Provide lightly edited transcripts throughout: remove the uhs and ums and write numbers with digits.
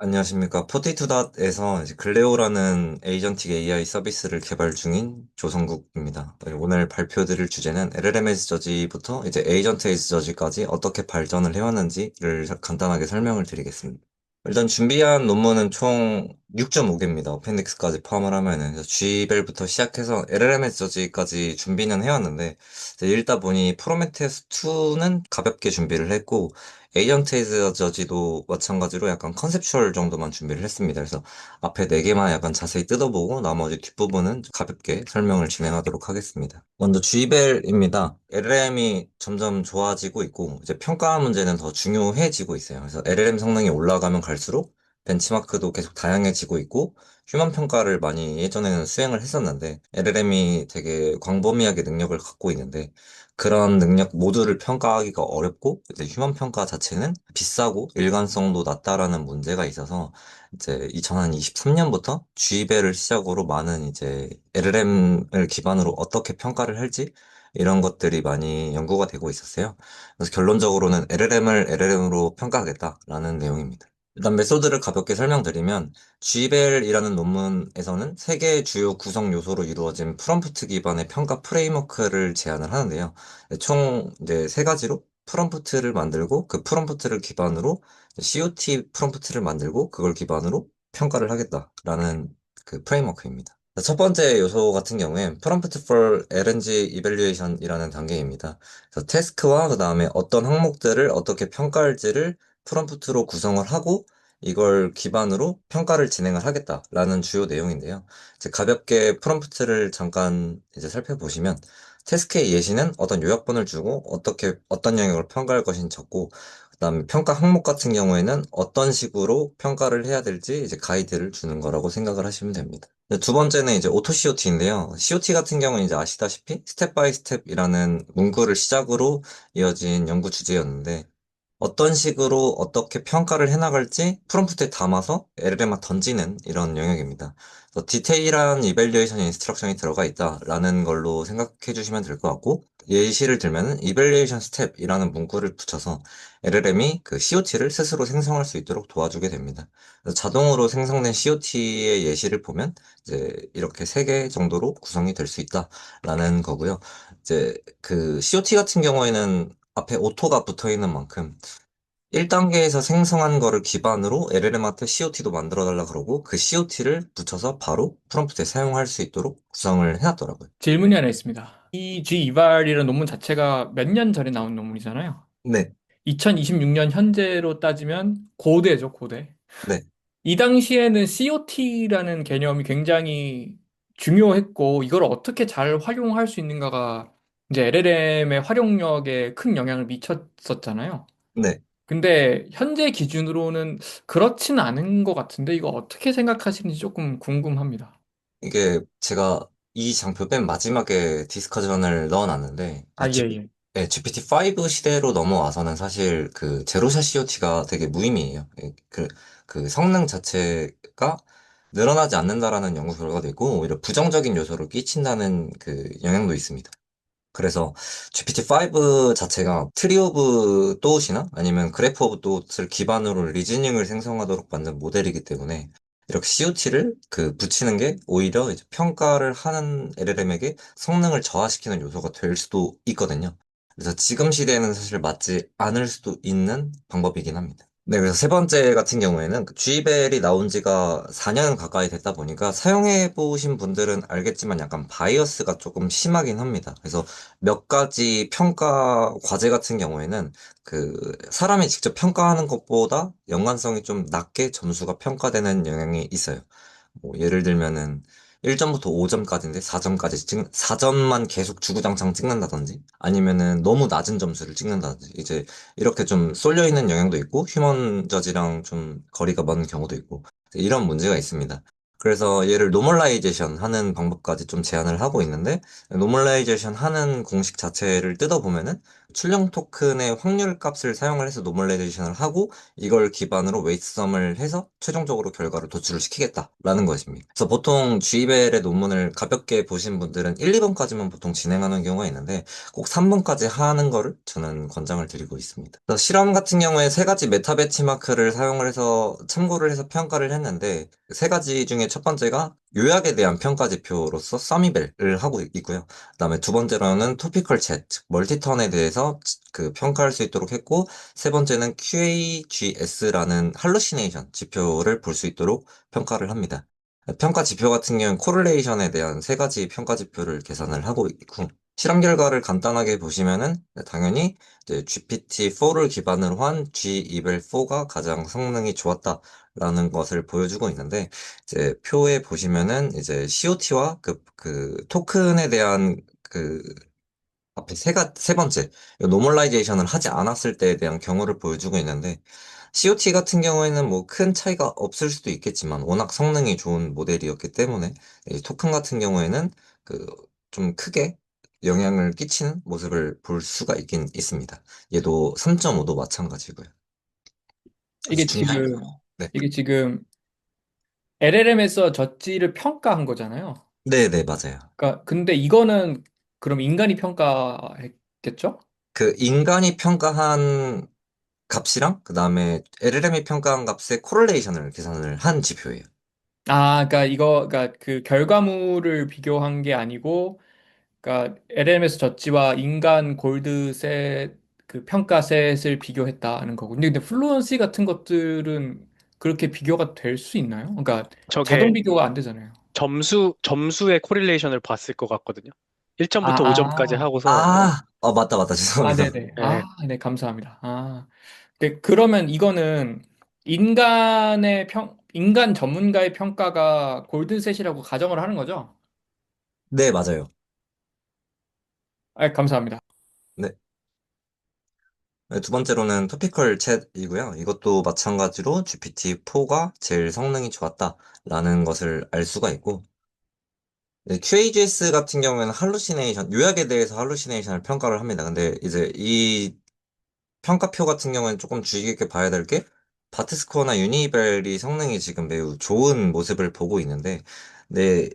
안녕하십니까. 포테이토닷에서 이제 글레오라는 에이전틱 AI 서비스를 개발 중인 조성국입니다. 오늘 발표드릴 주제는 LLM 에즈 저지부터 이제 에이전트 에즈 저지까지 어떻게 발전을 해왔는지를 간단하게 설명을 드리겠습니다. 일단 준비한 논문은 총 6.5개입니다. 어펜딕스까지 포함을 하면은. 그래서 G벨부터 시작해서 LLM 에즈 저지까지 준비는 해왔는데, 이제 읽다 보니 프로메테우스 2는 가볍게 준비를 했고, 에이전트 에이즈 저지도 마찬가지로 약간 컨셉추얼 정도만 준비를 했습니다. 그래서 앞에 네 개만 약간 자세히 뜯어보고 나머지 뒷부분은 가볍게 설명을 진행하도록 하겠습니다. 먼저 G벨입니다. LLM이 점점 좋아지고 있고 이제 평가 문제는 더 중요해지고 있어요. 그래서 LLM 성능이 올라가면 갈수록 벤치마크도 계속 다양해지고 있고 휴먼 평가를 많이 예전에는 수행을 했었는데 LLM이 되게 광범위하게 능력을 갖고 있는데 그런 능력 모두를 평가하기가 어렵고, 이제 휴먼 평가 자체는 비싸고 일관성도 낮다라는 문제가 있어서, 이제 2023년부터 G배를 시작으로 많은 이제 LLM을 기반으로 어떻게 평가를 할지, 이런 것들이 많이 연구가 되고 있었어요. 그래서 결론적으로는 LLM을 LLM으로 평가하겠다라는 내용입니다. 일단 메소드를 가볍게 설명드리면 G벨이라는 논문에서는 세 개의 주요 구성 요소로 이루어진 프롬프트 기반의 평가 프레임워크를 제안을 하는데요. 총 이제 세 가지로 프롬프트를 만들고 그 프롬프트를 기반으로 COT 프롬프트를 만들고 그걸 기반으로 평가를 하겠다라는 그 프레임워크입니다. 첫 번째 요소 같은 경우엔 Prompt for LNG Evaluation이라는 단계입니다. 그래서 태스크와 그 다음에 어떤 항목들을 어떻게 평가할지를 프롬프트로 구성을 하고 이걸 기반으로 평가를 진행을 하겠다라는 주요 내용인데요. 이제 가볍게 프롬프트를 잠깐 이제 살펴보시면 태스크의 예시는 어떤 요약본을 주고 어떻게 어떤 영역을 평가할 것인지 적고 그다음 평가 항목 같은 경우에는 어떤 식으로 평가를 해야 될지 이제 가이드를 주는 거라고 생각을 하시면 됩니다. 두 번째는 이제 오토 COT인데요. COT 같은 경우는 이제 아시다시피 스텝 바이 스텝이라는 문구를 시작으로 이어진 연구 주제였는데 어떤 식으로 어떻게 평가를 해나갈지 프롬프트에 담아서 LLM에 던지는 이런 영역입니다. 그래서 디테일한 이밸류에이션 인스트럭션이 들어가 있다라는 걸로 생각해 주시면 될 것 같고 예시를 들면은 이밸류에이션 스텝이라는 문구를 붙여서 LLM이 그 COT를 스스로 생성할 수 있도록 도와주게 됩니다. 그래서 자동으로 생성된 COT의 예시를 보면 이제 이렇게 세 개 정도로 구성이 될 수 있다라는 거고요. 이제 그 COT 같은 경우에는 앞에 오토가 붙어 있는 만큼 1단계에서 생성한 거를 기반으로 LLM한테 COT도 만들어 달라 그러고 그 COT를 붙여서 바로 프롬프트에 사용할 수 있도록 구성을 해놨더라고요. 질문이 하나 있습니다. 이 G 이발이라는 논문 자체가 몇 년 전에 나온 논문이잖아요. 네, 2026년 현재로 따지면 고대죠, 고대. 네, 이 당시에는 COT라는 개념이 굉장히 중요했고, 이걸 어떻게 잘 활용할 수 있는가가 이제 LLM의 활용력에 큰 영향을 미쳤었잖아요. 네. 근데 현재 기준으로는 그렇진 않은 것 같은데, 이거 어떻게 생각하시는지 조금 궁금합니다. 이게 제가 이 장표 맨 마지막에 디스커전을 넣어놨는데 아, 예, 예. GPT-5 시대로 넘어와서는 사실 그 제로샷 COT가 되게 무의미해요. 그 성능 자체가 늘어나지 않는다라는 연구 결과도 있고 오히려 부정적인 요소를 끼친다는 그 영향도 있습니다. 그래서 GPT-5 자체가 트리 오브 또웃이나 아니면 그래프 오브 또웃을 기반으로 리즈닝을 생성하도록 만든 모델이기 때문에 이렇게 COT를 그 붙이는 게 오히려 이제 평가를 하는 LLM에게 성능을 저하시키는 요소가 될 수도 있거든요. 그래서 지금 시대에는 사실 맞지 않을 수도 있는 방법이긴 합니다. 네, 그래서 세 번째 같은 경우에는 그 G벨이 나온 지가 4년 가까이 됐다 보니까 사용해 보신 분들은 알겠지만 약간 바이어스가 조금 심하긴 합니다. 그래서 몇 가지 평가 과제 같은 경우에는 그 사람이 직접 평가하는 것보다 연관성이 좀 낮게 점수가 평가되는 영향이 있어요. 뭐 예를 들면은 1점부터 5점까지인데 4점만 계속 주구장창 찍는다든지 아니면은 너무 낮은 점수를 찍는다든지 이제 이렇게 좀 쏠려 있는 영향도 있고 휴먼 저지랑 좀 거리가 먼 경우도 있고 이런 문제가 있습니다. 그래서 얘를 노멀라이제이션 하는 방법까지 좀 제안을 하고 있는데 노멀라이제이션 하는 공식 자체를 뜯어보면은 출력 토큰의 확률 값을 사용을 해서 노멀라이제이션을 하고 이걸 기반으로 웨이트썸을 해서 최종적으로 결과를 도출을 시키겠다라는 것입니다. 그래서 보통 GBL의 논문을 가볍게 보신 분들은 1, 2번까지만 보통 진행하는 경우가 있는데 꼭 3번까지 하는 거를 저는 권장을 드리고 있습니다. 그래서 실험 같은 경우에 세 가지 메타 벤치마크를 사용을 해서 참고를 해서 평가를 했는데 세 가지 중에 첫 번째가 요약에 대한 평가 지표로서 써미벨을 하고 있고요. 그다음에 두 번째로는 토피컬 챗, 즉 멀티턴에 대해서 그 평가할 수 있도록 했고, 세 번째는 QAGS라는 할루시네이션 지표를 볼 수 있도록 평가를 합니다. 평가 지표 같은 경우는 코릴레이션에 대한 세 가지 평가 지표를 계산을 하고 있고, 실험 결과를 간단하게 보시면은 당연히 이제 GPT-4를 기반으로 한 G-EVAL4가 가장 성능이 좋았다라는 것을 보여주고 있는데, 이제 표에 보시면은 이제 COT와 그 토큰에 대한 그 앞에 세 번째 노멀라이제이션을 하지 않았을 때에 대한 경우를 보여주고 있는데 COT 같은 경우에는 뭐 큰 차이가 없을 수도 있겠지만 워낙 성능이 좋은 모델이었기 때문에 이 토큰 같은 경우에는 그 좀 크게 영향을 끼치는 모습을 볼 수가 있긴 있습니다. 얘도 3.5도 마찬가지고요. 그래서 이게 중요한 지금, 네. 이게 지금 LLM에서 젖지를 평가한 거잖아요. 네, 네, 맞아요. 그러니까, 근데 이거는 그럼 인간이 평가했겠죠? 그 인간이 평가한 값이랑 그 다음에 LLM이 평가한 값의 코릴레이션을 계산을 한 지표예요. 아, 그러니까 그러니까 그 결과물을 비교한 게 아니고, 그러니까 LM에서 젖지와 인간 골드셋 그 평가셋을 비교했다는 거고. 근데 플루언시 같은 것들은 그렇게 비교가 될 수 있나요? 그러니까 자동 저게 비교가 안 되잖아요. 점수의 코릴레이션을 봤을 것 같거든요. 1점부터 아, 5점까지 아, 하고서, 맞다, 맞다. 아, 죄송합니다. 네네. 아, 예, 네, 감사합니다. 아, 네, 그러면 이거는 인간 전문가의 평가가 골든셋이라고 가정을 하는 거죠? 네, 맞아요. 아, 감사합니다. 네. 네, 두 번째로는 토피컬 챗이고요. 이것도 마찬가지로 GPT-4가 제일 성능이 좋았다라는 것을 알 수가 있고, 네, QAGS 같은 경우에는 할루시네이션, 요약에 대해서 할루시네이션을 평가를 합니다. 근데 이제 이 평가표 같은 경우에는 조금 주의 깊게 봐야 될 게, 바트스코어나 유니벨이 성능이 지금 매우 좋은 모습을 보고 있는데, 네,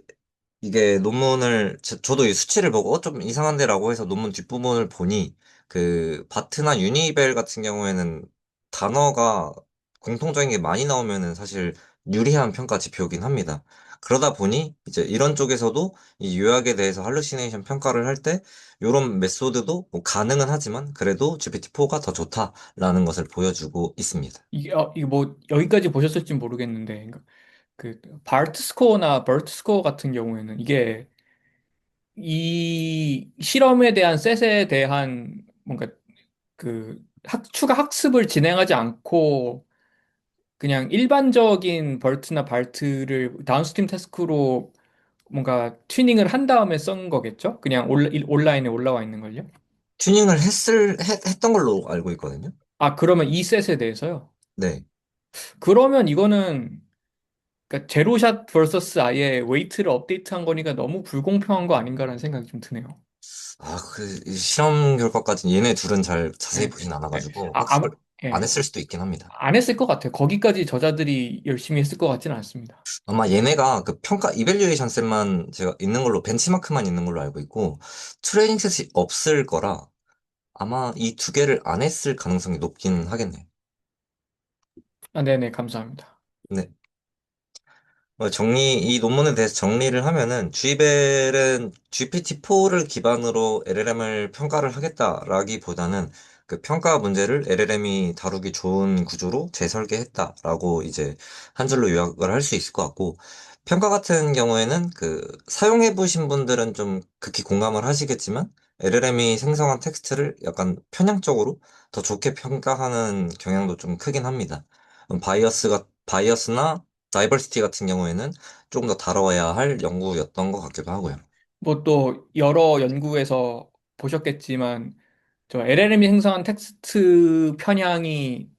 이게 논문을 저도 이 수치를 보고 좀 이상한데라고 해서 논문 뒷부분을 보니 그 바트나 유니벨 같은 경우에는 단어가 공통적인 게 많이 나오면은 사실 유리한 평가 지표긴 합니다. 그러다 보니 이제 이런 쪽에서도 이 요약에 대해서 할루시네이션 평가를 할 때 이런 메소드도 뭐 가능은 하지만 그래도 GPT-4가 더 좋다라는 것을 보여주고 있습니다. 이게 뭐 여기까지 보셨을지 모르겠는데 그러니까 그 바트 스코어나 버트 스코어 같은 경우에는 이게 이 실험에 대한 셋에 대한 뭔가 그 추가 학습을 진행하지 않고 그냥 일반적인 벌트나 발트를 다운스트림 태스크로 뭔가 튜닝을 한 다음에 쓴 거겠죠? 그냥 온라인에 올라와 있는 걸요? 튜닝을 했던 걸로 알고 있거든요. 아, 그러면 이 셋에 대해서요? 네. 그러면 이거는 그러니까 제로샷 vs 아예 웨이트를 업데이트한 거니까 너무 불공평한 거 아닌가라는 생각이 좀 드네요. 이 실험 결과까지 얘네 둘은 잘 자세히 예. 보진 예. 않아가지고 아마 학습을 안 예. 했을 수도 있긴 합니다. 안 했을 것 같아요. 거기까지 저자들이 열심히 했을 것 같지는 않습니다. 아마 얘네가 그 평가 이밸류에이션 셋만 제가 있는 걸로 벤치마크만 있는 걸로 알고 있고 트레이닝 셋이 없을 거라 아마 이 두 개를 안 했을 가능성이 높긴 하겠네요. 아, 네네, 감사합니다. 네. 이 논문에 대해서 정리를 하면은, G벨은 GPT-4를 기반으로 LLM을 평가를 하겠다라기보다는 그 평가 문제를 LLM이 다루기 좋은 구조로 재설계했다라고 이제 한 줄로 요약을 할 수 있을 것 같고, 평가 같은 경우에는 그 사용해 보신 분들은 좀 극히 공감을 하시겠지만, LLM이 생성한 텍스트를 약간 편향적으로 더 좋게 평가하는 경향도 좀 크긴 합니다. 바이어스나 다이버시티 같은 경우에는 조금 더 다뤄야 할 연구였던 것 같기도 하고요. 뭐 또 여러 연구에서 보셨겠지만 저 LLM이 생성한 텍스트 편향이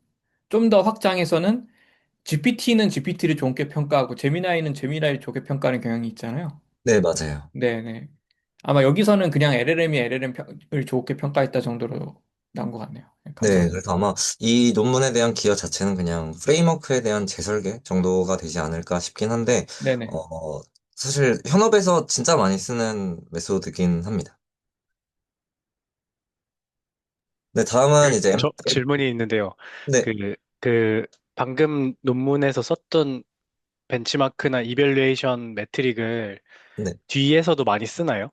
좀 더 확장해서는 GPT는 GPT를 좋게 평가하고 제미나이는 제미나이를 좋게 평가하는 경향이 있잖아요. 네, 맞아요. 네네. 아마 여기서는 그냥 LLM이 LLM을 좋게 평가했다 정도로 나온 것 같네요. 네, 네, 감사합니다. 그래서 아마 이 논문에 대한 기여 자체는 그냥 프레임워크에 대한 재설계 정도가 되지 않을까 싶긴 한데, 네네. 어, 사실 현업에서 진짜 많이 쓰는 메소드긴 합니다. 네, 다음은 이제 저 질문이 있는데요. 네, 그 방금 논문에서 썼던 벤치마크나 이별리에이션 매트릭을 네. 뒤에서도 많이 쓰나요?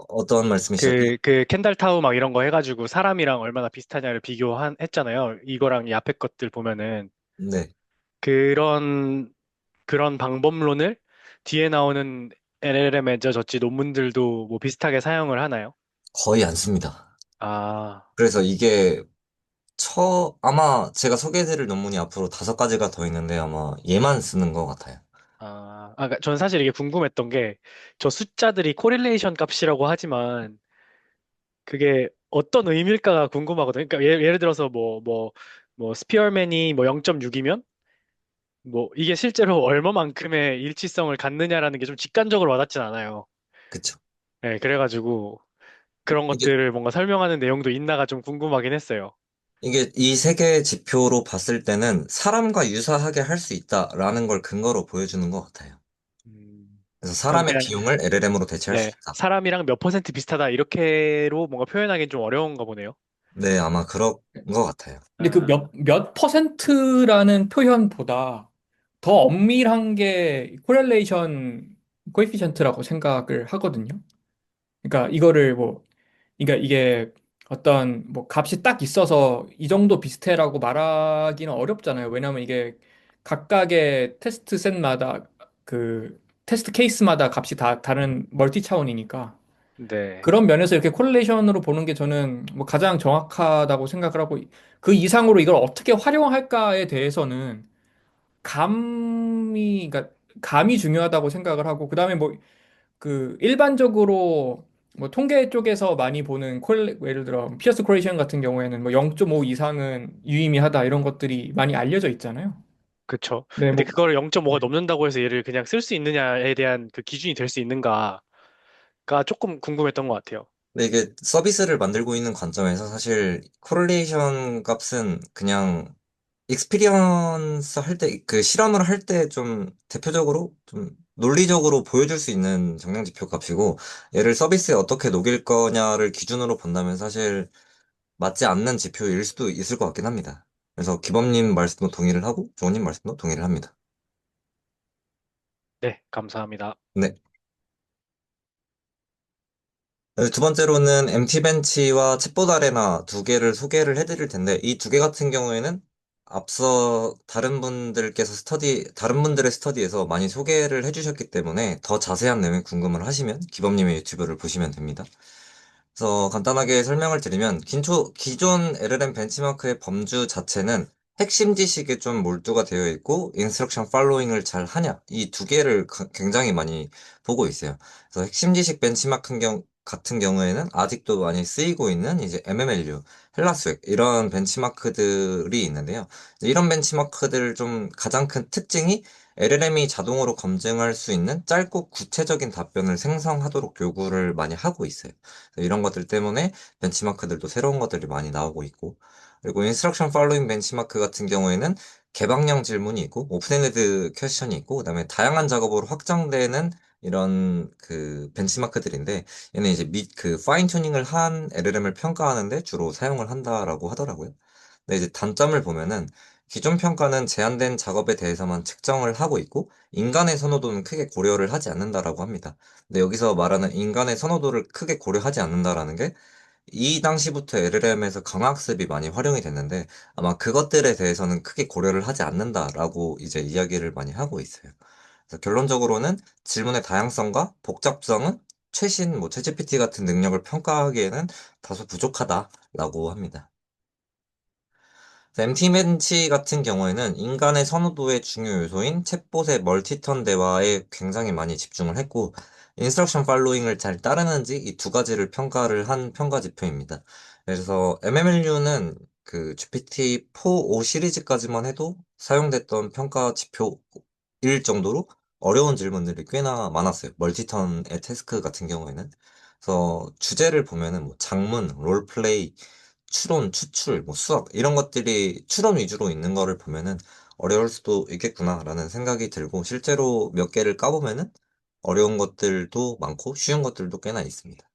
어떤 말씀이시죠? 그 켄달 타우 막 이런 거 해가지고 사람이랑 얼마나 비슷하냐를 했잖아요. 이거랑 이 앞에 것들 보면은 네, 그런 그런 방법론을 뒤에 나오는 LLM 에저 저지 논문들도 뭐 비슷하게 사용을 하나요? 거의 안 씁니다. 아, 그래서 이게 아마 제가 소개해드릴 논문이 앞으로 5가지가 더 있는데 아마 얘만 쓰는 것 같아요. 그러니까 저는 사실 이게 궁금했던 게 저 숫자들이 코릴레이션 값이라고 하지만 그게 어떤 의미일까가 궁금하거든요. 그러니까 예를 들어서 뭐 스피어맨이 뭐 0.6이면 뭐 이게 실제로 얼마만큼의 일치성을 갖느냐라는 게 좀 직관적으로 와닿진 않아요. 그쵸. 네, 그래가지고 그런 이게, 것들을 뭔가 설명하는 내용도 있나가 좀 궁금하긴 했어요. 이게 이 세 개의 지표로 봤을 때는 사람과 유사하게 할 수 있다라는 걸 근거로 보여주는 것 같아요. 음, 그래서 그럼 사람의 그냥 비용을 LLM으로 대체할 수 네, 있다. 사람이랑 몇 퍼센트 비슷하다 이렇게로 뭔가 표현하기는 좀 어려운가 보네요. 네, 아마 그런 것 같아요. 근데 그 아, 몇 퍼센트라는 표현보다 더 엄밀한 게 코렐레이션 코에피션트라고 생각을 하거든요. 그러니까 이거를 뭐, 그러니까 이게 어떤 뭐 값이 딱 있어서 이 정도 비슷해라고 말하기는 어렵잖아요. 왜냐하면 이게 각각의 테스트 셋마다 그 테스트 케이스마다 값이 다 다른 멀티 차원이니까. 네. 그런 면에서 이렇게 콜레이션으로 보는 게 저는 뭐 가장 정확하다고 생각을 하고 그 이상으로 이걸 어떻게 활용할까에 대해서는 그러니까 감이 중요하다고 생각을 하고 그다음에 뭐 그 일반적으로 뭐 통계 쪽에서 많이 보는 예를 들어 피어스 코레이션 같은 경우에는 뭐 0.5 이상은 유의미하다 이런 것들이 많이 알려져 있잖아요. 그쵸. 네, 근데 뭐 그거를 0.5가 넘는다고 해서 얘를 그냥 쓸 수 있느냐에 대한 그 기준이 될 수 있는가가 조금 궁금했던 것 같아요. 근데 이게 서비스를 만들고 있는 관점에서 사실 코릴레이션 값은 그냥 익스피리언스 할 때, 그 실험을 할 때 좀 대표적으로 좀 논리적으로 보여줄 수 있는 정량 지표 값이고 얘를 서비스에 어떻게 녹일 거냐를 기준으로 본다면 사실 맞지 않는 지표일 수도 있을 것 같긴 합니다. 그래서 기범님 말씀도 동의를 하고 조원님 말씀도 동의를 합니다. 네, 감사합니다. 네. 두 번째로는 MT벤치와 챗봇 아레나 두 개를 소개를 해드릴 텐데, 이 두 개 같은 경우에는 앞서 다른 분들의 스터디에서 많이 소개를 해주셨기 때문에 더 자세한 내용이 궁금을 하시면 기범님의 유튜브를 보시면 됩니다. 그래서 간단하게 설명을 드리면, 기존 LLM 벤치마크의 범주 자체는 핵심 지식에 좀 몰두가 되어 있고, 인스트럭션 팔로잉을 잘 하냐, 이 두 개를 굉장히 많이 보고 있어요. 그래서 핵심 지식 벤치마크 같은 경우에는 아직도 많이 쓰이고 있는 이제 MMLU, 헬라스웩, 이런 벤치마크들이 있는데요. 이런 벤치마크들 좀 가장 큰 특징이 LLM이 자동으로 검증할 수 있는 짧고 구체적인 답변을 생성하도록 요구를 많이 하고 있어요. 이런 것들 때문에 벤치마크들도 새로운 것들이 많이 나오고 있고, 그리고 인스트럭션 팔로잉 벤치마크 같은 경우에는 개방형 질문이 있고, 오픈엔드 퀘스천이 있고, 그다음에 다양한 작업으로 확장되는 이런 그 벤치마크들인데, 얘는 이제 파인 튜닝을 한 LLM을 평가하는데 주로 사용을 한다라고 하더라고요. 근데 이제 단점을 보면은 기존 평가는 제한된 작업에 대해서만 측정을 하고 있고, 인간의 선호도는 크게 고려를 하지 않는다라고 합니다. 근데 여기서 말하는 인간의 선호도를 크게 고려하지 않는다라는 게 이 당시부터 LLM에서 강학습이 많이 활용이 됐는데 아마 그것들에 대해서는 크게 고려를 하지 않는다라고 이제 이야기를 많이 하고 있어요. 그래서 결론적으로는 질문의 다양성과 복잡성은 최신 뭐 챗GPT 같은 능력을 평가하기에는 다소 부족하다라고 합니다. MT멘치 같은 경우에는 인간의 선호도의 중요 요소인 챗봇의 멀티턴 대화에 굉장히 많이 집중을 했고, 인스트럭션 팔로잉을 잘 따르는지 이 두 가지를 평가를 한 평가 지표입니다. 그래서 MMLU는 그 GPT-4 5 시리즈까지만 해도 사용됐던 평가 지표일 정도로 어려운 질문들이 꽤나 많았어요. 멀티턴의 태스크 같은 경우에는. 그래서 주제를 보면은 뭐 장문, 롤플레이, 추론, 추출, 뭐 수학 이런 것들이 추론 위주로 있는 거를 보면은 어려울 수도 있겠구나라는 생각이 들고 실제로 몇 개를 까보면은 어려운 것들도 많고 쉬운 것들도 꽤나 있습니다.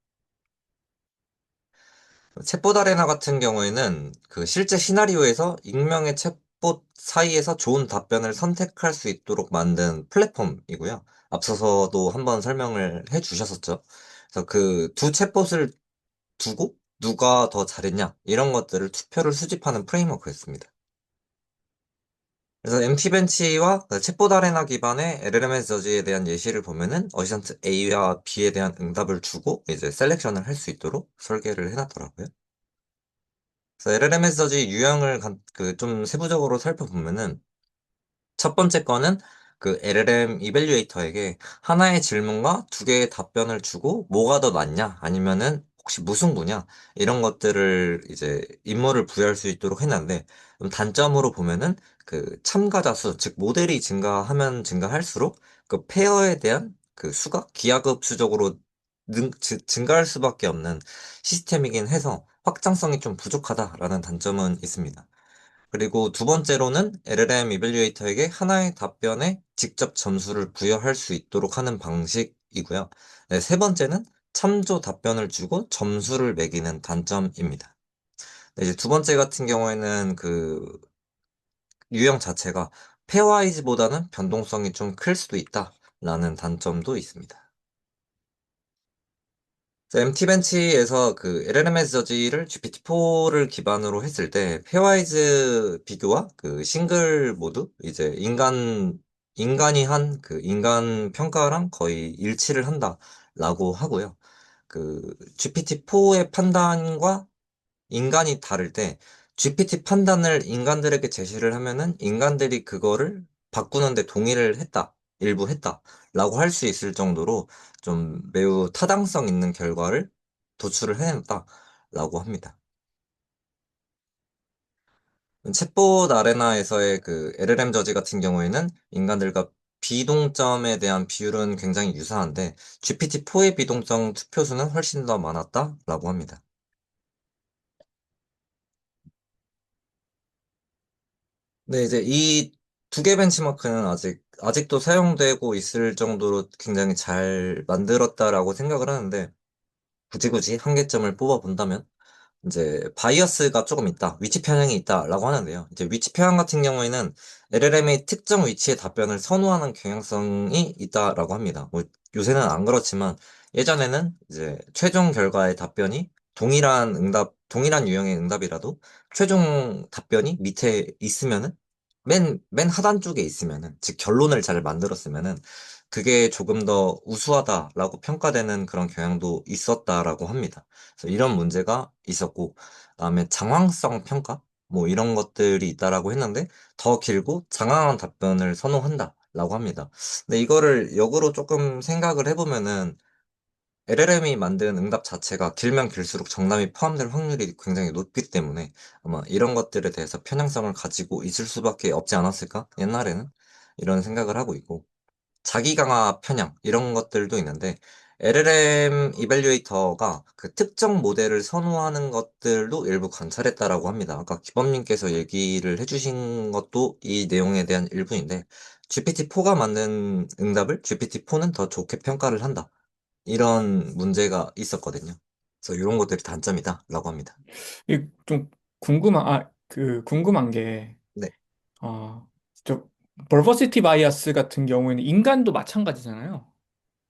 챗봇 아레나 같은 경우에는 그 실제 시나리오에서 익명의 챗봇 사이에서 좋은 답변을 선택할 수 있도록 만든 플랫폼이고요. 앞서서도 한번 설명을 해 주셨었죠. 그래서 그 두 챗봇을 두고 누가 더 잘했냐 이런 것들을 투표를 수집하는 프레임워크였습니다. 그래서 MT벤치와 챗봇 아레나 기반의 LLMS 저지에 대한 예시를 보면은 어시스턴트 A와 B에 대한 응답을 주고 이제 셀렉션을 할 수 있도록 설계를 해놨더라고요. 그래서 LLMS 저지 유형을 그 좀 세부적으로 살펴보면은 첫 번째 거는 그 LLM 이밸류에이터에게 하나의 질문과 두 개의 답변을 주고 뭐가 더 낫냐 아니면은 혹시 무승부냐 이런 것들을 이제 임무를 부여할 수 있도록 했는데 좀 단점으로 보면은 그 참가자 수, 즉 모델이 증가하면 증가할수록 그 페어에 대한 그 수가 기하급수적으로 증가할 수밖에 없는 시스템이긴 해서 확장성이 좀 부족하다라는 단점은 있습니다. 그리고 두 번째로는 LLM 이밸류에이터에게 하나의 답변에 직접 점수를 부여할 수 있도록 하는 방식이고요. 네, 세 번째는 참조 답변을 주고 점수를 매기는 단점입니다. 네, 이제 두 번째 같은 경우에는 그 유형 자체가 페어와이즈보다는 변동성이 좀 클 수도 있다라는 단점도 있습니다. MT벤치에서 그 LLMS 저지를 GPT-4를 기반으로 했을 때 페어와이즈 비교와 그 싱글 모드 이제 인간이 한 그 인간 평가랑 거의 일치를 한다라고 하고요. 그 GPT-4의 판단과 인간이 다를 때 GPT 판단을 인간들에게 제시를 하면은 인간들이 그거를 바꾸는데 동의를 했다, 일부 했다라고 할 수 있을 정도로 좀 매우 타당성 있는 결과를 도출을 해냈다라고 합니다. 챗봇 아레나에서의 그 LLM 저지 같은 경우에는 인간들과 비동점에 대한 비율은 굉장히 유사한데 GPT-4의 비동점 투표수는 훨씬 더 많았다라고 합니다. 네, 이제 이 두 개 벤치마크는 아직도 사용되고 있을 정도로 굉장히 잘 만들었다라고 생각을 하는데, 굳이 한 개점을 뽑아본다면, 이제 바이어스가 조금 있다, 위치 편향이 있다라고 하는데요. 이제 위치 편향 같은 경우에는 LLM이 특정 위치의 답변을 선호하는 경향성이 있다라고 합니다. 뭐 요새는 안 그렇지만 예전에는 이제 최종 결과의 답변이 동일한 유형의 응답이라도 최종 답변이 밑에 있으면은 맨 하단 쪽에 있으면은 즉 결론을 잘 만들었으면은 그게 조금 더 우수하다라고 평가되는 그런 경향도 있었다라고 합니다. 그래서 이런 문제가 있었고, 그다음에 장황성 평가? 뭐 이런 것들이 있다라고 했는데, 더 길고 장황한 답변을 선호한다라고 합니다. 근데 이거를 역으로 조금 생각을 해보면은, LLM이 만든 응답 자체가 길면 길수록 정답이 포함될 확률이 굉장히 높기 때문에 아마 이런 것들에 대해서 편향성을 가지고 있을 수밖에 없지 않았을까? 옛날에는 이런 생각을 하고 있고. 자기 강화 편향 이런 것들도 있는데 LLM 이밸류에이터가 그 특정 모델을 선호하는 것들도 일부 관찰했다라고 합니다. 아까 기범님께서 얘기를 해주신 것도 이 내용에 대한 일부인데 GPT-4가 만든 응답을 GPT-4는 더 좋게 평가를 한다. 이런 문제가 있었거든요. 그래서 이런 것들이 단점이다라고 합니다. 좀 궁금한 게, 네, 어, 저, 벌버시티 바이어스 같은 경우에는 인간도 마찬가지잖아요.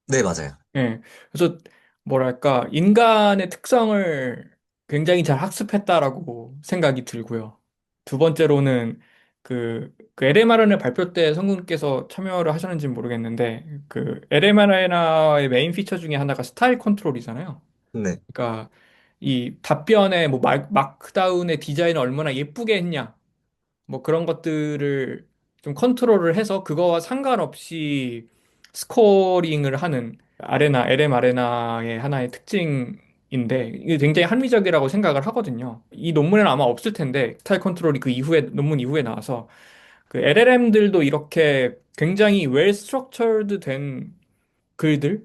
네 맞아요. 예. 그래서 뭐랄까, 인간의 특성을 굉장히 잘 학습했다라고 생각이 들고요. 두 번째로는 그 LMRNA 발표 때 성군께서 참여를 하셨는지 모르겠는데, 그 LMRNA의 메인 피처 중에 하나가 스타일 컨트롤이잖아요. 네, 그러니까 이 답변의 뭐 마크다운의 디자인을 얼마나 예쁘게 했냐, 뭐 그런 것들을 좀 컨트롤을 해서 그거와 상관없이 스코링을 하는 LM 아레나의 하나의 특징인데 이게 굉장히 합리적이라고 생각을 하거든요. 이 논문에는 아마 없을 텐데 스타일 컨트롤이 그 이후에 논문 이후에 나와서 그 LLM들도 이렇게 굉장히 well structured 된 글들이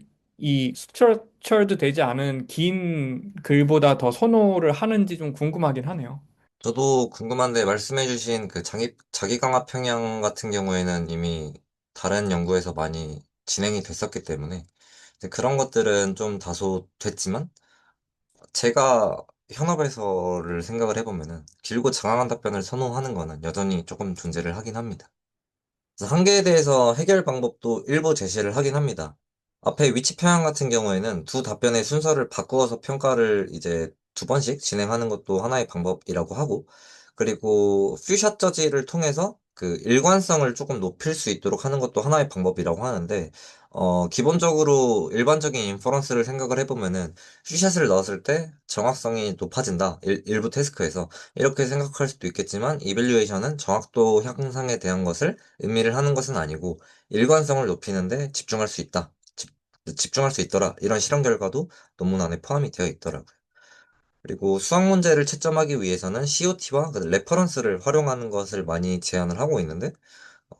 이 스트럭처드 되지 않은 긴 글보다 더 선호를 하는지 좀 궁금하긴 하네요. 저도 궁금한데 말씀해주신 그 자기강화 평양 같은 경우에는 이미 다른 연구에서 많이 진행이 됐었기 때문에 이제 그런 것들은 좀 다소 됐지만 제가 현업에서를 생각을 해보면은 길고 장황한 답변을 선호하는 거는 여전히 조금 존재를 하긴 합니다. 그래서 한계에 대해서 해결 방법도 일부 제시를 하긴 합니다. 앞에 위치 평양 같은 경우에는 두 답변의 순서를 바꾸어서 평가를 이제 두 번씩 진행하는 것도 하나의 방법이라고 하고, 그리고 퓨샷 저지를 통해서 그 일관성을 조금 높일 수 있도록 하는 것도 하나의 방법이라고 하는데, 기본적으로 일반적인 인퍼런스를 생각을 해보면은 퓨샷을 넣었을 때 정확성이 높아진다. 일부 태스크에서. 이렇게 생각할 수도 있겠지만, 이밸류에이션은 정확도 향상에 대한 것을 의미를 하는 것은 아니고 일관성을 높이는데 집중할 수 있다. 집중할 수 있더라. 이런 실험 결과도 논문 안에 포함이 되어 있더라고요. 그리고 수학 문제를 채점하기 위해서는 COT와 레퍼런스를 활용하는 것을 많이 제안을 하고 있는데,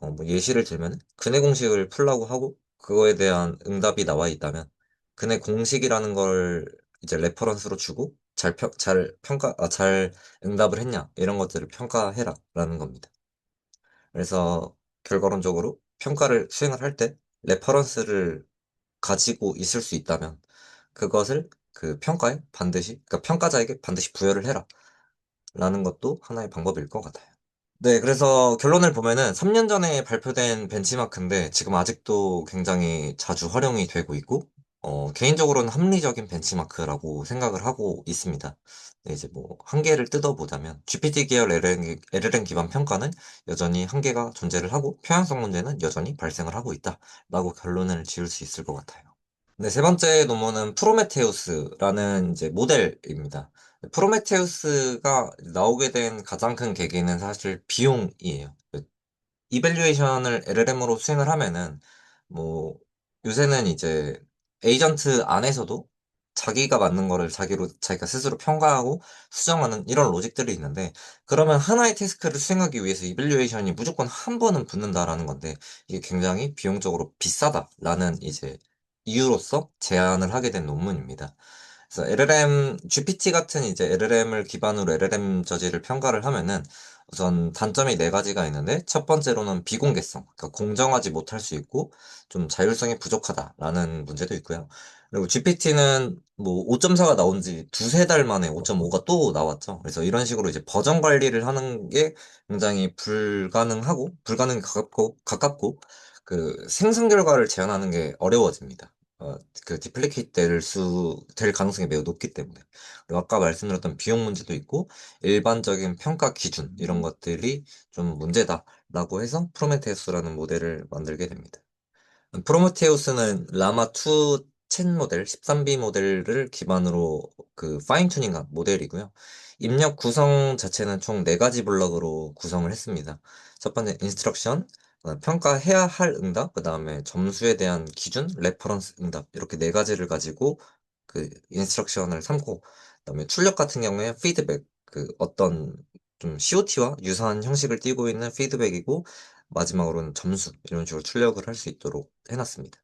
뭐 예시를 들면 근해 공식을 풀라고 하고 그거에 대한 응답이 나와 있다면 근해 공식이라는 걸 이제 레퍼런스로 주고 잘 응답을 했냐 이런 것들을 평가해라라는 겁니다. 그래서 결과론적으로 평가를 수행을 할 때 레퍼런스를 가지고 있을 수 있다면 그것을 그 평가에 반드시, 그러니까 평가자에게 반드시 부여를 해라. 라는 것도 하나의 방법일 것 같아요. 네, 그래서 결론을 보면은 3년 전에 발표된 벤치마크인데 지금 아직도 굉장히 자주 활용이 되고 있고, 개인적으로는 합리적인 벤치마크라고 생각을 하고 있습니다. 네, 이제 뭐 한계를 뜯어보자면 GPT 계열 LLM 기반 평가는 여전히 한계가 존재를 하고 표현성 문제는 여전히 발생을 하고 있다라고 결론을 지을 수 있을 것 같아요. 네, 세 번째 논문은 프로메테우스라는 이제 모델입니다. 프로메테우스가 나오게 된 가장 큰 계기는 사실 비용이에요. 이밸류에이션을 LLM으로 수행을 하면은 뭐 요새는 이제 에이전트 안에서도 자기가 맞는 거를 자기가 스스로 평가하고 수정하는 이런 로직들이 있는데 그러면 하나의 태스크를 수행하기 위해서 이밸류에이션이 무조건 한 번은 붙는다라는 건데 이게 굉장히 비용적으로 비싸다라는 이제 이유로서 제안을 하게 된 논문입니다. 그래서 GPT 같은 이제 LLM을 기반으로 LLM 저지를 평가를 하면은 우선 단점이 네 가지가 있는데 첫 번째로는 비공개성, 그러니까 공정하지 못할 수 있고 좀 자율성이 부족하다라는 문제도 있고요. 그리고 GPT는 뭐 5.4가 나온 지 두세 달 만에 5.5가 또 나왔죠. 그래서 이런 식으로 이제 버전 관리를 하는 게 굉장히 불가능에 가깝고 그 생성 결과를 재현하는 게 어려워집니다. 그 디플리케이트 될 가능성이 매우 높기 때문에. 그리고 아까 말씀드렸던 비용 문제도 있고 일반적인 평가 기준 이런 것들이 좀 문제다라고 해서 프로메테우스라는 모델을 만들게 됩니다. 프로메테우스는 라마2 챗 모델 13B 모델을 기반으로 그 파인 튜닝한 모델이고요. 입력 구성 자체는 총 4가지 블럭으로 구성을 했습니다. 첫 번째 인스트럭션, 평가해야 할 응답, 그 다음에 점수에 대한 기준, 레퍼런스 응답 이렇게 4가지를 가지고 그 인스트럭션을 삼고 그다음에 출력 같은 경우에 피드백 그 어떤 좀 COT와 유사한 형식을 띠고 있는 피드백이고 마지막으로는 점수 이런 식으로 출력을 할 수 있도록 해놨습니다.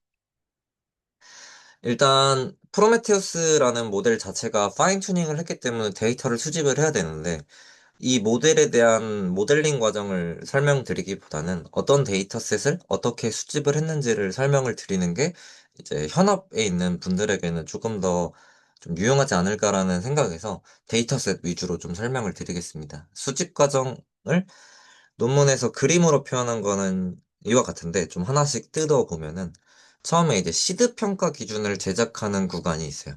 일단 프로메테우스라는 모델 자체가 파인 튜닝을 했기 때문에 데이터를 수집을 해야 되는데 이 모델에 대한 모델링 과정을 설명드리기보다는 어떤 데이터셋을 어떻게 수집을 했는지를 설명을 드리는 게 이제 현업에 있는 분들에게는 조금 더 좀 유용하지 않을까라는 생각에서 데이터셋 위주로 좀 설명을 드리겠습니다. 수집 과정을 논문에서 그림으로 표현한 거는 이와 같은데 좀 하나씩 뜯어 보면은 처음에 이제 시드 평가 기준을 제작하는 구간이 있어요.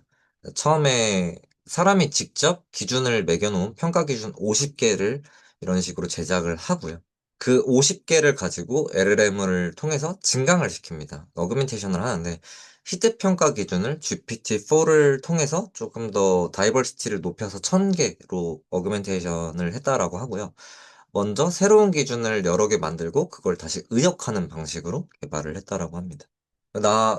처음에 사람이 직접 기준을 매겨놓은 평가 기준 50개를 이런 식으로 제작을 하고요. 그 50개를 가지고 LLM을 통해서 증강을 시킵니다. 어그멘테이션을 하는데 시드 평가 기준을 GPT-4를 통해서 조금 더 다이버시티를 높여서 1000개로 어그멘테이션을 했다라고 하고요. 먼저 새로운 기준을 여러 개 만들고 그걸 다시 의역하는 방식으로 개발을 했다라고 합니다.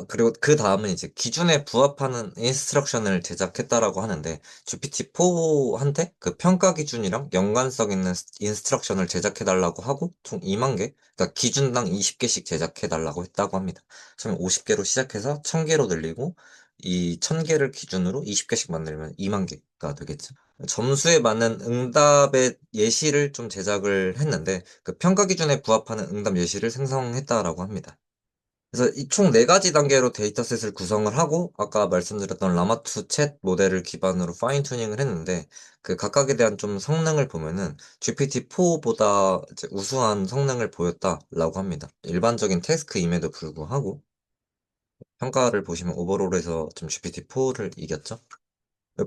그리고 그 다음은 이제 기준에 부합하는 인스트럭션을 제작했다라고 하는데, GPT-4한테 그 평가 기준이랑 연관성 있는 인스트럭션을 제작해달라고 하고, 총 2만 개, 그러니까 기준당 20개씩 제작해달라고 했다고 합니다. 처음에 50개로 시작해서 1000개로 늘리고, 이 1000개를 기준으로 20개씩 만들면 2만 개가 되겠죠. 점수에 맞는 응답의 예시를 좀 제작을 했는데, 그 평가 기준에 부합하는 응답 예시를 생성했다라고 합니다. 그래서 이 총 네 가지 단계로 데이터셋을 구성을 하고 아까 말씀드렸던 라마2 챗 모델을 기반으로 파인 튜닝을 했는데 그 각각에 대한 좀 성능을 보면은 GPT-4보다 우수한 성능을 보였다라고 합니다. 일반적인 태스크임에도 불구하고 평가를 보시면 오버롤에서 좀 GPT-4를 이겼죠.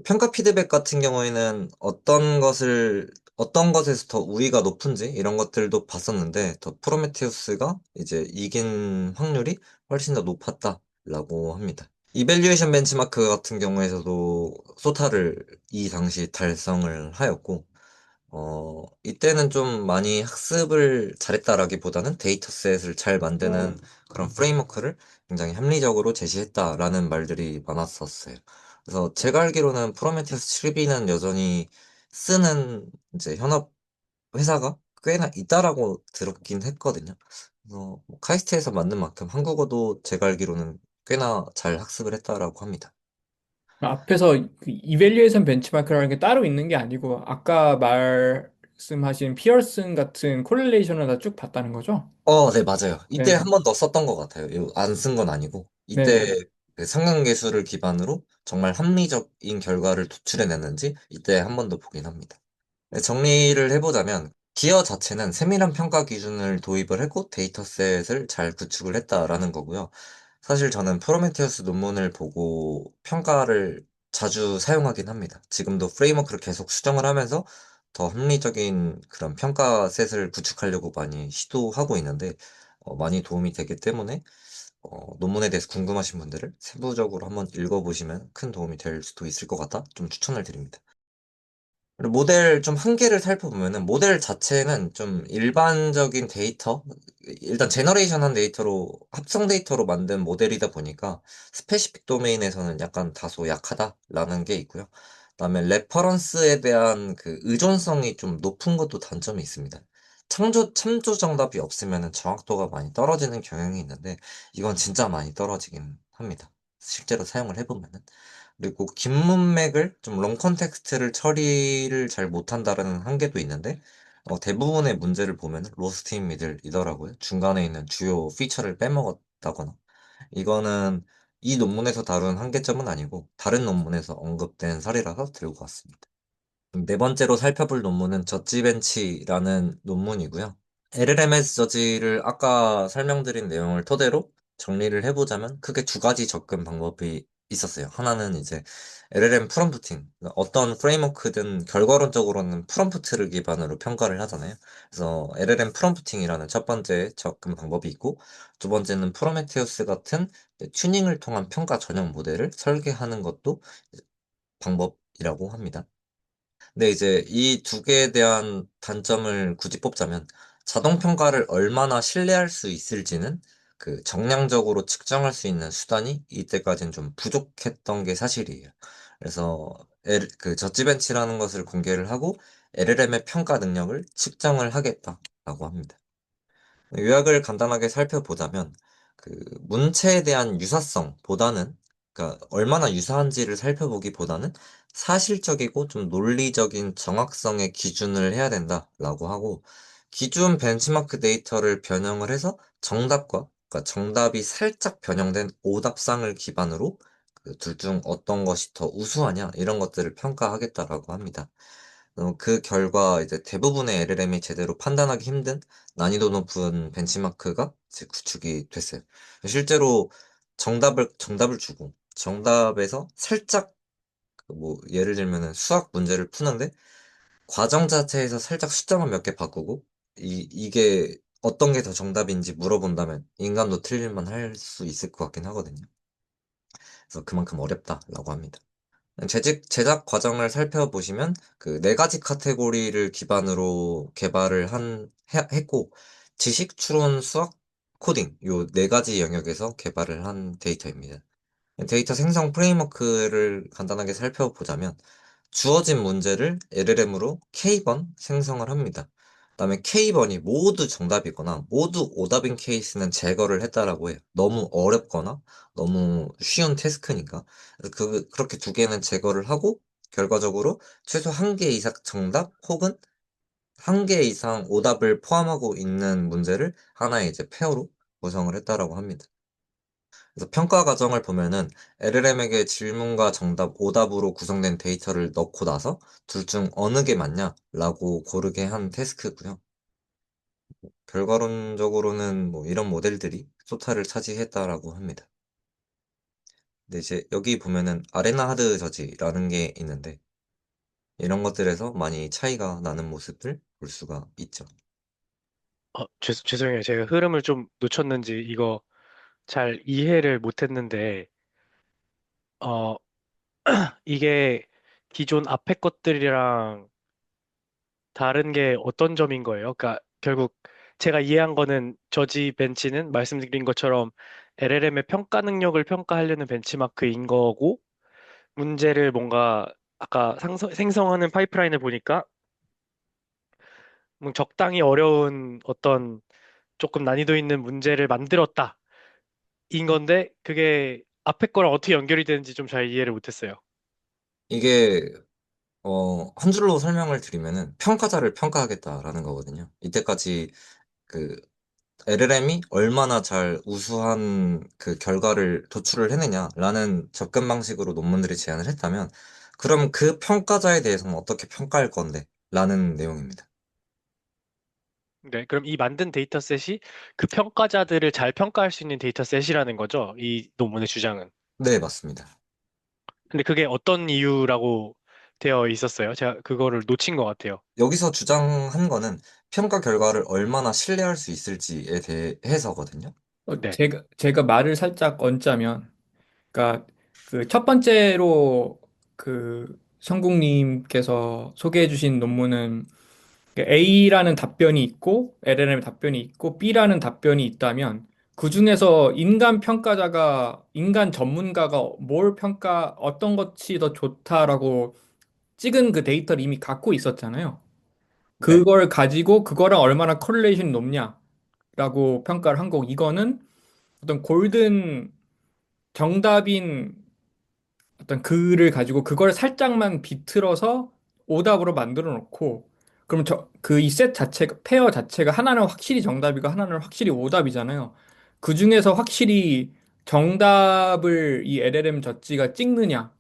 평가 피드백 같은 경우에는 어떤 것에서 더 우위가 높은지 이런 것들도 봤었는데, 더 프로메테우스가 이제 이긴 확률이 훨씬 더 높았다라고 합니다. 이밸류에이션 벤치마크 같은 경우에서도 소타를 이 당시 달성을 하였고, 이때는 좀 많이 학습을 잘했다라기보다는 데이터셋을 잘 만드는 그런 프레임워크를 굉장히 합리적으로 제시했다라는 말들이 많았었어요. 그래서 제가 알기로는 프로메테우스 7B는 여전히 쓰는 이제 현업 회사가 꽤나 있다라고 들었긴 했거든요. 그래서 뭐 카이스트에서 만든 만큼 한국어도 제가 알기로는 꽤나 잘 학습을 했다라고 합니다. 앞에서 그 이밸류에이션 벤치마크라는 게 따로 있는 게 아니고 아까 말씀하신 피어슨 같은 콜릴레이션을 다 쭉 봤다는 거죠? 네, 맞아요. 이때 한 네네. 번 더 썼던 것 같아요. 안 쓴 건 아니고. 네네. 이때 그 성형계수를 기반으로 정말 합리적인 결과를 도출해냈는지 이때 한 번 더 보긴 합니다. 네, 정리를 해보자면 기어 자체는 세밀한 평가 기준을 도입을 했고 데이터셋을 잘 구축을 했다라는 거고요. 사실 저는 프로메테우스 논문을 보고 평가를 자주 사용하긴 합니다. 지금도 프레임워크를 계속 수정을 하면서 더 합리적인 그런 평가 셋을 구축하려고 많이 시도하고 있는데 많이 도움이 되기 때문에 논문에 대해서 궁금하신 분들을 세부적으로 한번 읽어보시면 큰 도움이 될 수도 있을 것 같아 좀 추천을 드립니다. 그리고 모델 좀 한계를 살펴보면은 모델 자체는 좀 일반적인 데이터, 일단 제너레이션한 데이터로 합성 데이터로 만든 모델이다 보니까 스페시픽 도메인에서는 약간 다소 약하다라는 게 있고요. 그다음에 레퍼런스에 대한 그 의존성이 좀 높은 것도 단점이 있습니다. 참조 정답이 없으면은 정확도가 많이 떨어지는 경향이 있는데 이건 진짜 많이 떨어지긴 합니다. 실제로 사용을 해보면은. 그리고 긴 문맥을 좀 롱 컨텍스트를 처리를 잘 못한다라는 한계도 있는데 대부분의 문제를 보면 로스트 인 미들이더라고요. 중간에 있는 주요 피처를 빼먹었다거나 이거는 이 논문에서 다룬 한계점은 아니고 다른 논문에서 언급된 사례라서 들고 왔습니다. 네 번째로 살펴볼 논문은 저지벤치라는 논문이고요. LLMS 저지를 아까 설명드린 내용을 토대로 정리를 해보자면 크게 두 가지 접근 방법이 있었어요. 하나는 이제 LLM 프롬프팅, 어떤 프레임워크든 결과론적으로는 프롬프트를 기반으로 평가를 하잖아요. 그래서 LLM 프롬프팅이라는 첫 번째 접근 방법이 있고, 두 번째는 프로메테우스 같은 튜닝을 통한 평가 전형 모델을 설계하는 것도 방법이라고 합니다. 근데 이제 이 두 개에 대한 단점을 굳이 뽑자면 자동 평가를 얼마나 신뢰할 수 있을지는 그 정량적으로 측정할 수 있는 수단이 이때까지는 좀 부족했던 게 사실이에요. 그래서 그 저지벤치라는 것을 공개를 하고 LLM의 평가 능력을 측정을 하겠다라고 합니다. 요약을 간단하게 살펴보자면 그 문체에 대한 유사성보다는 그러니까 얼마나 유사한지를 살펴보기보다는 사실적이고 좀 논리적인 정확성의 기준을 해야 된다라고 하고 기준 벤치마크 데이터를 변형을 해서 그러니까 정답이 살짝 변형된 오답상을 기반으로 그 둘 중 어떤 것이 더 우수하냐 이런 것들을 평가하겠다라고 합니다. 그 결과 이제 대부분의 LLM이 제대로 판단하기 힘든 난이도 높은 벤치마크가 이제 구축이 됐어요. 실제로 정답을 주고 정답에서 살짝 그뭐 예를 들면은 수학 문제를 푸는데 과정 자체에서 살짝 숫자만 몇 개 바꾸고 이게 어떤 게 더 정답인지 물어본다면 인간도 틀릴만 할 수 있을 것 같긴 하거든요. 그래서 그만큼 어렵다라고 합니다. 제작 과정을 살펴보시면 그 네 가지 카테고리를 기반으로 개발을 했고 지식 추론 수학 코딩, 요 네 가지 영역에서 개발을 한 데이터입니다. 데이터 생성 프레임워크를 간단하게 살펴보자면 주어진 문제를 LLM으로 K번 생성을 합니다. 그다음에 K번이 모두 정답이거나 모두 오답인 케이스는 제거를 했다라고 해요. 너무 어렵거나 너무 쉬운 태스크니까. 그래서 그렇게 두 개는 제거를 하고 결과적으로 최소 한 개 이상 정답 혹은 한 개 이상 오답을 포함하고 있는 문제를 하나의 이제 페어로 구성을 했다라고 합니다. 그래서 평가 과정을 보면은 LLM에게 질문과 정답, 오답으로 구성된 데이터를 넣고 나서 둘 중 어느 게 맞냐라고 고르게 한 태스크고요. 결과론적으로는 뭐 이런 모델들이 소타를 차지했다라고 합니다. 근데 이제 여기 보면은 아레나 하드 저지라는 게 있는데 이런 것들에서 많이 차이가 나는 모습을 볼 수가 있죠. 죄송해요. 제가 흐름을 좀 놓쳤는지 이거 잘 이해를 못했는데, 어, 이게 기존 앞에 것들이랑 다른 게 어떤 점인 거예요? 그러니까 결국 제가 이해한 거는 저지 벤치는 말씀드린 것처럼 LLM의 평가 능력을 평가하려는 벤치마크인 거고, 문제를 뭔가 아까 생성하는 파이프라인을 보니까 뭐 적당히 어려운 어떤 조금 난이도 있는 문제를 만들었다. 인 건데 그게 앞에 거랑 어떻게 연결이 되는지 좀 잘 이해를 못했어요. 이게 한 줄로 설명을 드리면은 평가자를 평가하겠다라는 거거든요. 이때까지 그 LLM이 얼마나 잘 우수한 그 결과를 도출을 해내냐라는 접근 방식으로 논문들이 제안을 했다면, 그럼 그 평가자에 대해서는 어떻게 평가할 건데? 라는 내용입니다. 네, 그럼 이 만든 데이터셋이 그 평가자들을 잘 평가할 수 있는 데이터셋이라는 거죠. 이 논문의 주장은. 네, 맞습니다. 근데 그게 어떤 이유라고 되어 있었어요? 제가 그거를 놓친 것 같아요. 여기서 주장한 거는 평가 결과를 얼마나 신뢰할 수 있을지에 대해서거든요. 네, 제가 말을 살짝 얹자면, 그러니까 그 첫 번째로 그 성국님께서 소개해 주신 논문은 A라는 답변이 있고 LLM의 답변이 있고 B라는 답변이 있다면 그 중에서 인간 평가자가 인간 전문가가 뭘 평가 어떤 것이 더 좋다라고 찍은 그 데이터를 이미 갖고 있었잖아요. 네. 그걸 가지고 그거랑 얼마나 코릴레이션이 높냐라고 평가를 한 거고 이거는 어떤 골든 정답인 어떤 글을 가지고 그걸 살짝만 비틀어서 오답으로 만들어 놓고 그럼 그 이 셋 자체가 페어 자체가 하나는 확실히 정답이고 하나는 확실히 오답이잖아요. 그 중에서 확실히 정답을 이 LLM 저지가 찍느냐로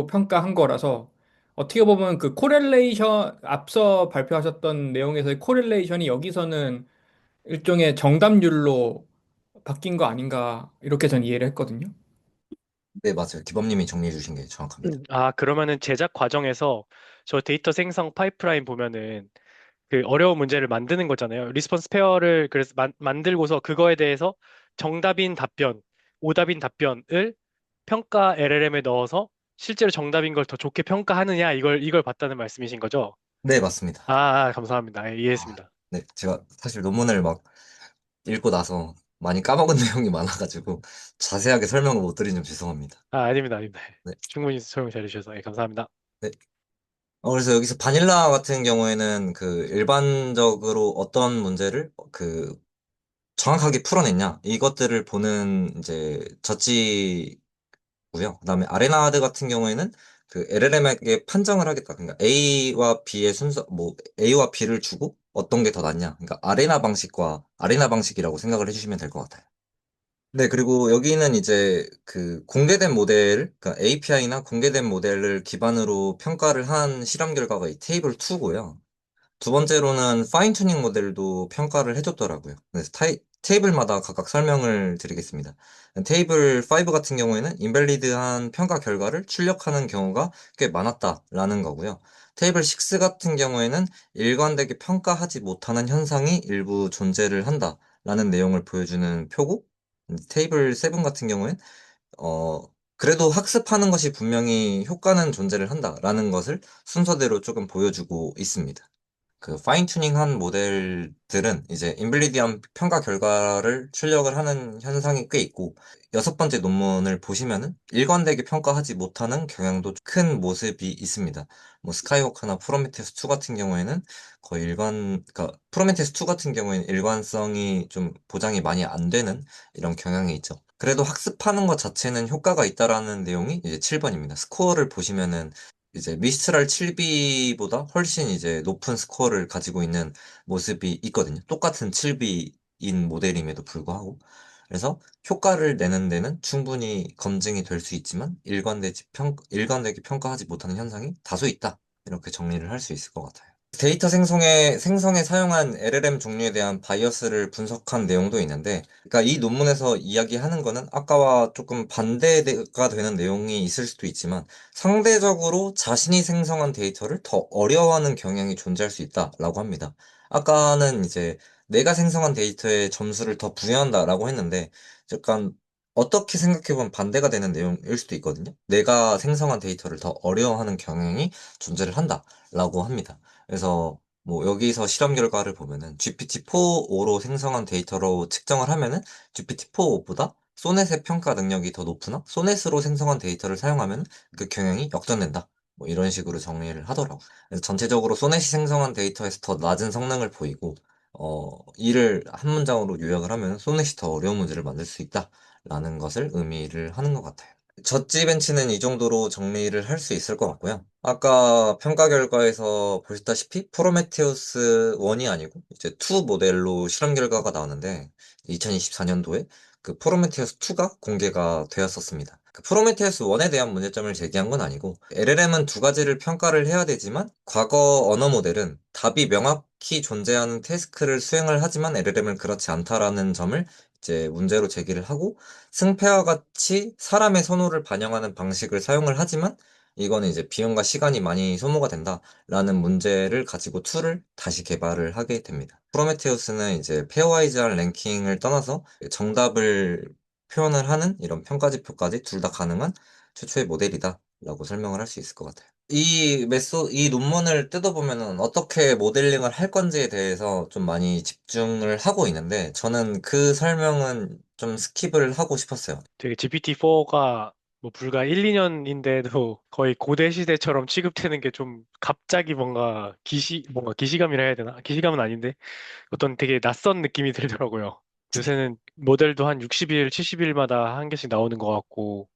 평가한 거라서 어떻게 보면 그 코렐레이션 앞서 발표하셨던 내용에서의 코렐레이션이 여기서는 일종의 정답률로 바뀐 거 아닌가 이렇게 전 이해를 했거든요. 네, 맞아요. 기범님이 정리해 주신 게 정확합니다. 아, 그러면은 제작 과정에서 저 데이터 생성 파이프라인 보면은 그 어려운 문제를 만드는 거잖아요. 리스폰스 페어를 그래서 만들고서 그거에 대해서 정답인 답변, 오답인 답변을 평가 LLM에 넣어서 실제로 정답인 걸 더 좋게 평가하느냐 이걸 봤다는 말씀이신 거죠? 네, 맞습니다. 감사합니다. 예, 아, 이해했습니다. 네, 제가 사실 논문을 막 읽고 나서 많이 까먹은 내용이 많아가지고 자세하게 설명을 못 드린 점 죄송합니다. 아닙니다. 네, 충분히 설명 잘해주셔서 예, 감사합니다. 네. 그래서 여기서 바닐라 같은 경우에는 그 일반적으로 어떤 문제를 그 정확하게 풀어냈냐 이것들을 보는 이제 저지고요. 그다음에 아레나드 같은 경우에는 그 LLM에게 판정을 하겠다. 그러니까 A와 B의 순서 뭐 A와 B를 주고 어떤 게 더 낫냐. 그러니까 아레나 방식과 아레나 방식이라고 생각을 해주시면 될 것 같아요. 네, 그리고 여기는 이제 그 공개된 모델, 그러니까 API나 공개된 모델을 기반으로 평가를 한 실험 결과가 이 테이블 2고요. 두 번째로는 파인 튜닝 모델도 평가를 해줬더라고요. 그래서 테이블마다 각각 설명을 드리겠습니다. 테이블 5 같은 경우에는 인밸리드한 평가 결과를 출력하는 경우가 꽤 많았다라는 거고요. 테이블 6 같은 경우에는 일관되게 평가하지 못하는 현상이 일부 존재를 한다라는 내용을 보여주는 표고, 테이블 7 같은 경우엔 어, 그래도 학습하는 것이 분명히 효과는 존재를 한다라는 것을 순서대로 조금 보여주고 있습니다. 그 파인 튜닝한 모델들은 이제 인블리디언 평가 결과를 출력을 하는 현상이 꽤 있고, 여섯 번째 논문을 보시면은 일관되게 평가하지 못하는 경향도 큰 모습이 있습니다. 뭐 스카이워크나 프로메테우스 2 같은 경우에는 거의 그러니까 프로메테우스 2 같은 경우에는 일관성이 좀 보장이 많이 안 되는 이런 경향이 있죠. 그래도 학습하는 것 자체는 효과가 있다라는 내용이 이제 7번입니다. 스코어를 보시면은 이제 미스트랄 7B보다 훨씬 이제 높은 스코어를 가지고 있는 모습이 있거든요. 똑같은 7B인 모델임에도 불구하고. 그래서 효과를 내는 데는 충분히 검증이 될 수 있지만 일관되게 평가하지 못하는 현상이 다수 있다. 이렇게 정리를 할 수 있을 것 같아요. 데이터 생성에 사용한 LLM 종류에 대한 바이어스를 분석한 내용도 있는데, 그러니까 이 논문에서 이야기하는 거는 아까와 조금 반대가 되는 내용이 있을 수도 있지만, 상대적으로 자신이 생성한 데이터를 더 어려워하는 경향이 존재할 수 있다라고 합니다. 아까는 이제 내가 생성한 데이터에 점수를 더 부여한다라고 했는데, 약간 어떻게 생각해보면 반대가 되는 내용일 수도 있거든요. 내가 생성한 데이터를 더 어려워하는 경향이 존재를 한다라고 합니다. 그래서 뭐 여기서 실험 결과를 보면은 GPT-4.5로 생성한 데이터로 측정을 하면은 GPT-4.5보다 소넷의 평가 능력이 더 높으나 소넷으로 생성한 데이터를 사용하면 그 경향이 역전된다. 뭐 이런 식으로 정리를 하더라고. 그래서 전체적으로 소넷이 생성한 데이터에서 더 낮은 성능을 보이고, 이를 한 문장으로 요약을 하면 소넷이 더 어려운 문제를 만들 수 있다라는 것을 의미를 하는 것 같아요. 젖지 벤치는 이 정도로 정리를 할 수 있을 것 같고요. 아까 평가 결과에서 보셨다시피 프로메테우스 1이 아니고 이제 2 모델로 실험 결과가 나왔는데 2024년도에 그 프로메테우스 2가 공개가 되었었습니다. 그 프로메테우스 1에 대한 문제점을 제기한 건 아니고, LLM은 두 가지를 평가를 해야 되지만 과거 언어 모델은 답이 명확히 존재하는 태스크를 수행을 하지만 LLM은 그렇지 않다라는 점을 이제 문제로 제기를 하고, 승패와 같이 사람의 선호를 반영하는 방식을 사용을 하지만 이거는 이제 비용과 시간이 많이 소모가 된다라는 문제를 가지고 툴을 다시 개발을 하게 됩니다. 프로메테우스는 이제 페어와이즈한 랭킹을 떠나서 정답을 표현을 하는 이런 평가지표까지 둘 다 가능한 최초의 모델이다라고 설명을 할 수 있을 것 같아요. 이 논문을 뜯어보면은 어떻게 모델링을 할 건지에 대해서 좀 많이 집중을 하고 있는데, 저는 그 설명은 좀 스킵을 하고 싶었어요. 되게 GPT-4가 뭐 불과 1, 2년인데도 거의 고대 시대처럼 취급되는 게 좀 갑자기 뭔가 기시감이라 해야 되나? 기시감은 아닌데 어떤 되게 낯선 느낌이 들더라고요. 요새는 모델도 한 60일, 70일마다 한 개씩 나오는 것 같고,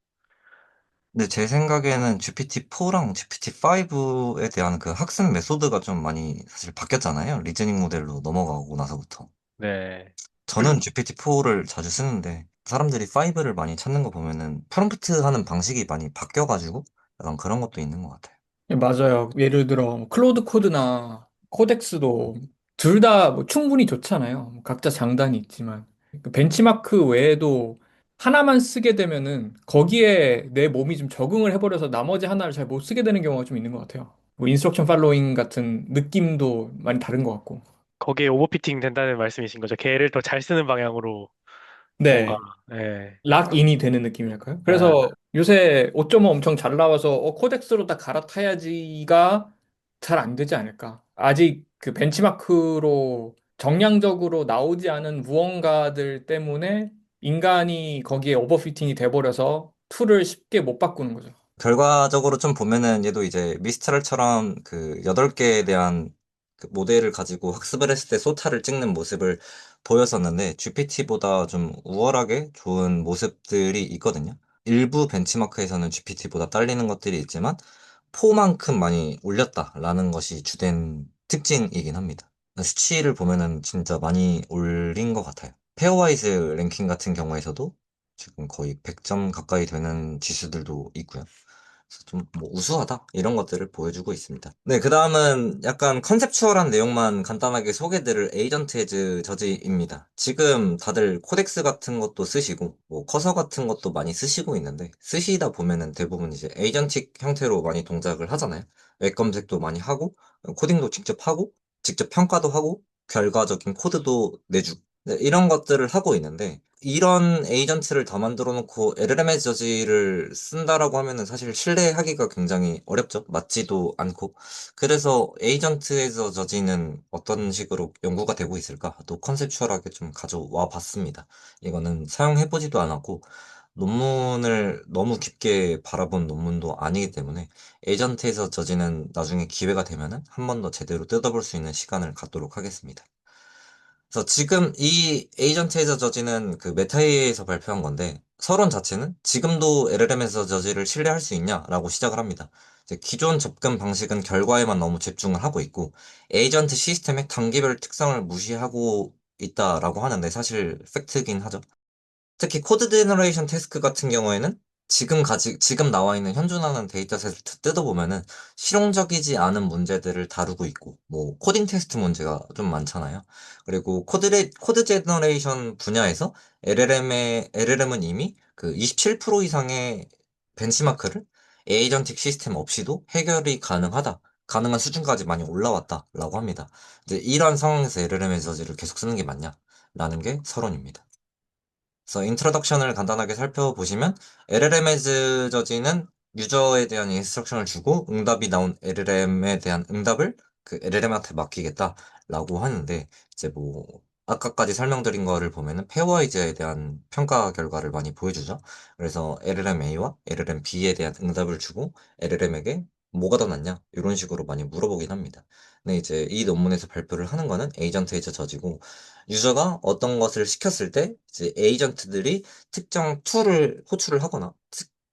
근데 제 생각에는 GPT-4랑 GPT-5에 대한 그 학습 메소드가 좀 많이 사실 바뀌었잖아요. 리즈닝 모델로 넘어가고 나서부터. 네. 저는 GPT-4를 자주 쓰는데 사람들이 5를 많이 찾는 거 보면은 프롬프트 하는 방식이 많이 바뀌어가지고 약간 그런 것도 있는 것 같아요. 예, 맞아요. 예를 들어 뭐 클로드 코드나 코덱스도 둘 다 뭐 충분히 좋잖아요. 뭐 각자 장단이 있지만 그 벤치마크 외에도 하나만 쓰게 되면은 거기에 내 몸이 좀 적응을 해버려서 나머지 하나를 잘 못 쓰게 되는 경우가 좀 있는 것 같아요. 뭐 인스트럭션 팔로잉 같은 느낌도 많이 다른 것 같고. 거기에 오버피팅 된다는 말씀이신 거죠. 걔를 더 잘 쓰는 방향으로 뭔가, 네. 예. 락인이 되는 느낌이랄까요? 아, 그래서 요새 5.5 엄청 잘 나와서 코덱스로 다 갈아타야지가 잘 안 되지 않을까? 아직 그 벤치마크로 정량적으로 나오지 않은 무언가들 때문에 인간이 거기에 오버피팅이 돼버려서 툴을 쉽게 못 바꾸는 거죠. 결과적으로 좀 보면은 얘도 이제 미스트랄처럼 그 8개에 대한 그 모델을 가지고 학습을 했을 때 소타를 찍는 모습을 보였었는데 GPT보다 좀 우월하게 좋은 모습들이 있거든요. 일부 벤치마크에서는 GPT보다 딸리는 것들이 있지만 4만큼 많이 올렸다라는 것이 주된 특징이긴 합니다. 수치를 보면은 진짜 많이 올린 것 같아요. 페어와이즈 랭킹 같은 경우에서도 지금 거의 100점 가까이 되는 지수들도 있고요. 그래서 좀 뭐 우수하다 이런 것들을 보여주고 있습니다. 네, 그 다음은 약간 컨셉추얼한 내용만 간단하게 소개드릴 에이전트 헤즈 저지입니다. 지금 다들 코덱스 같은 것도 쓰시고 뭐 커서 같은 것도 많이 쓰시고 있는데, 쓰시다 보면은 대부분 이제 에이전틱 형태로 많이 동작을 하잖아요. 웹 검색도 많이 하고 코딩도 직접 하고 직접 평가도 하고 결과적인 코드도 내주고, 네, 이런 것들을 하고 있는데, 이런 에이전트를 다 만들어 놓고 LLM의 저지를 쓴다라고 하면은 사실 신뢰하기가 굉장히 어렵죠. 맞지도 않고. 그래서 에이전트에서 저지는 어떤 식으로 연구가 되고 있을까? 또 컨셉추얼하게 좀 가져와 봤습니다. 이거는 사용해보지도 않았고, 논문을 너무 깊게 바라본 논문도 아니기 때문에 에이전트에서 저지는 나중에 기회가 되면은 한 번 더 제대로 뜯어볼 수 있는 시간을 갖도록 하겠습니다. 그래서 지금 이 에이전트에서 저지는 그 메타AI에서 발표한 건데 서론 자체는 지금도 LLM에서 저지를 신뢰할 수 있냐라고 시작을 합니다. 이제 기존 접근 방식은 결과에만 너무 집중을 하고 있고 에이전트 시스템의 단계별 특성을 무시하고 있다라고 하는데 사실 팩트긴 하죠. 특히 코드 제너레이션 태스크 같은 경우에는 지금 나와 있는 현존하는 데이터셋을 뜯어보면은 실용적이지 않은 문제들을 다루고 있고, 뭐, 코딩 테스트 문제가 좀 많잖아요. 그리고 코드 제너레이션 분야에서 LLM은 이미 그 27% 이상의 벤치마크를 에이전틱 시스템 없이도 해결이 가능한 수준까지 많이 올라왔다라고 합니다. 이제 이러한 상황에서 LLM의 저지를 계속 쓰는 게 맞냐? 라는 게 서론입니다. 그래서 인트로덕션을 간단하게 살펴보시면 LLM as 저지는 유저에 대한 인스트럭션을 주고 응답이 나온 LLM에 대한 응답을 그 LLM한테 맡기겠다라고 하는데 이제 뭐 아까까지 설명드린 거를 보면은 페어와이즈에 대한 평가 결과를 많이 보여주죠. 그래서 LLM A와 LLM B에 대한 응답을 주고 LLM에게 뭐가 더 낫냐 이런 식으로 많이 물어보긴 합니다. 근데 이제 이 논문에서 발표를 하는 거는 에이전트 에이저 저지고 유저가 어떤 것을 시켰을 때 이제 에이전트들이 특정 툴을 호출을 하거나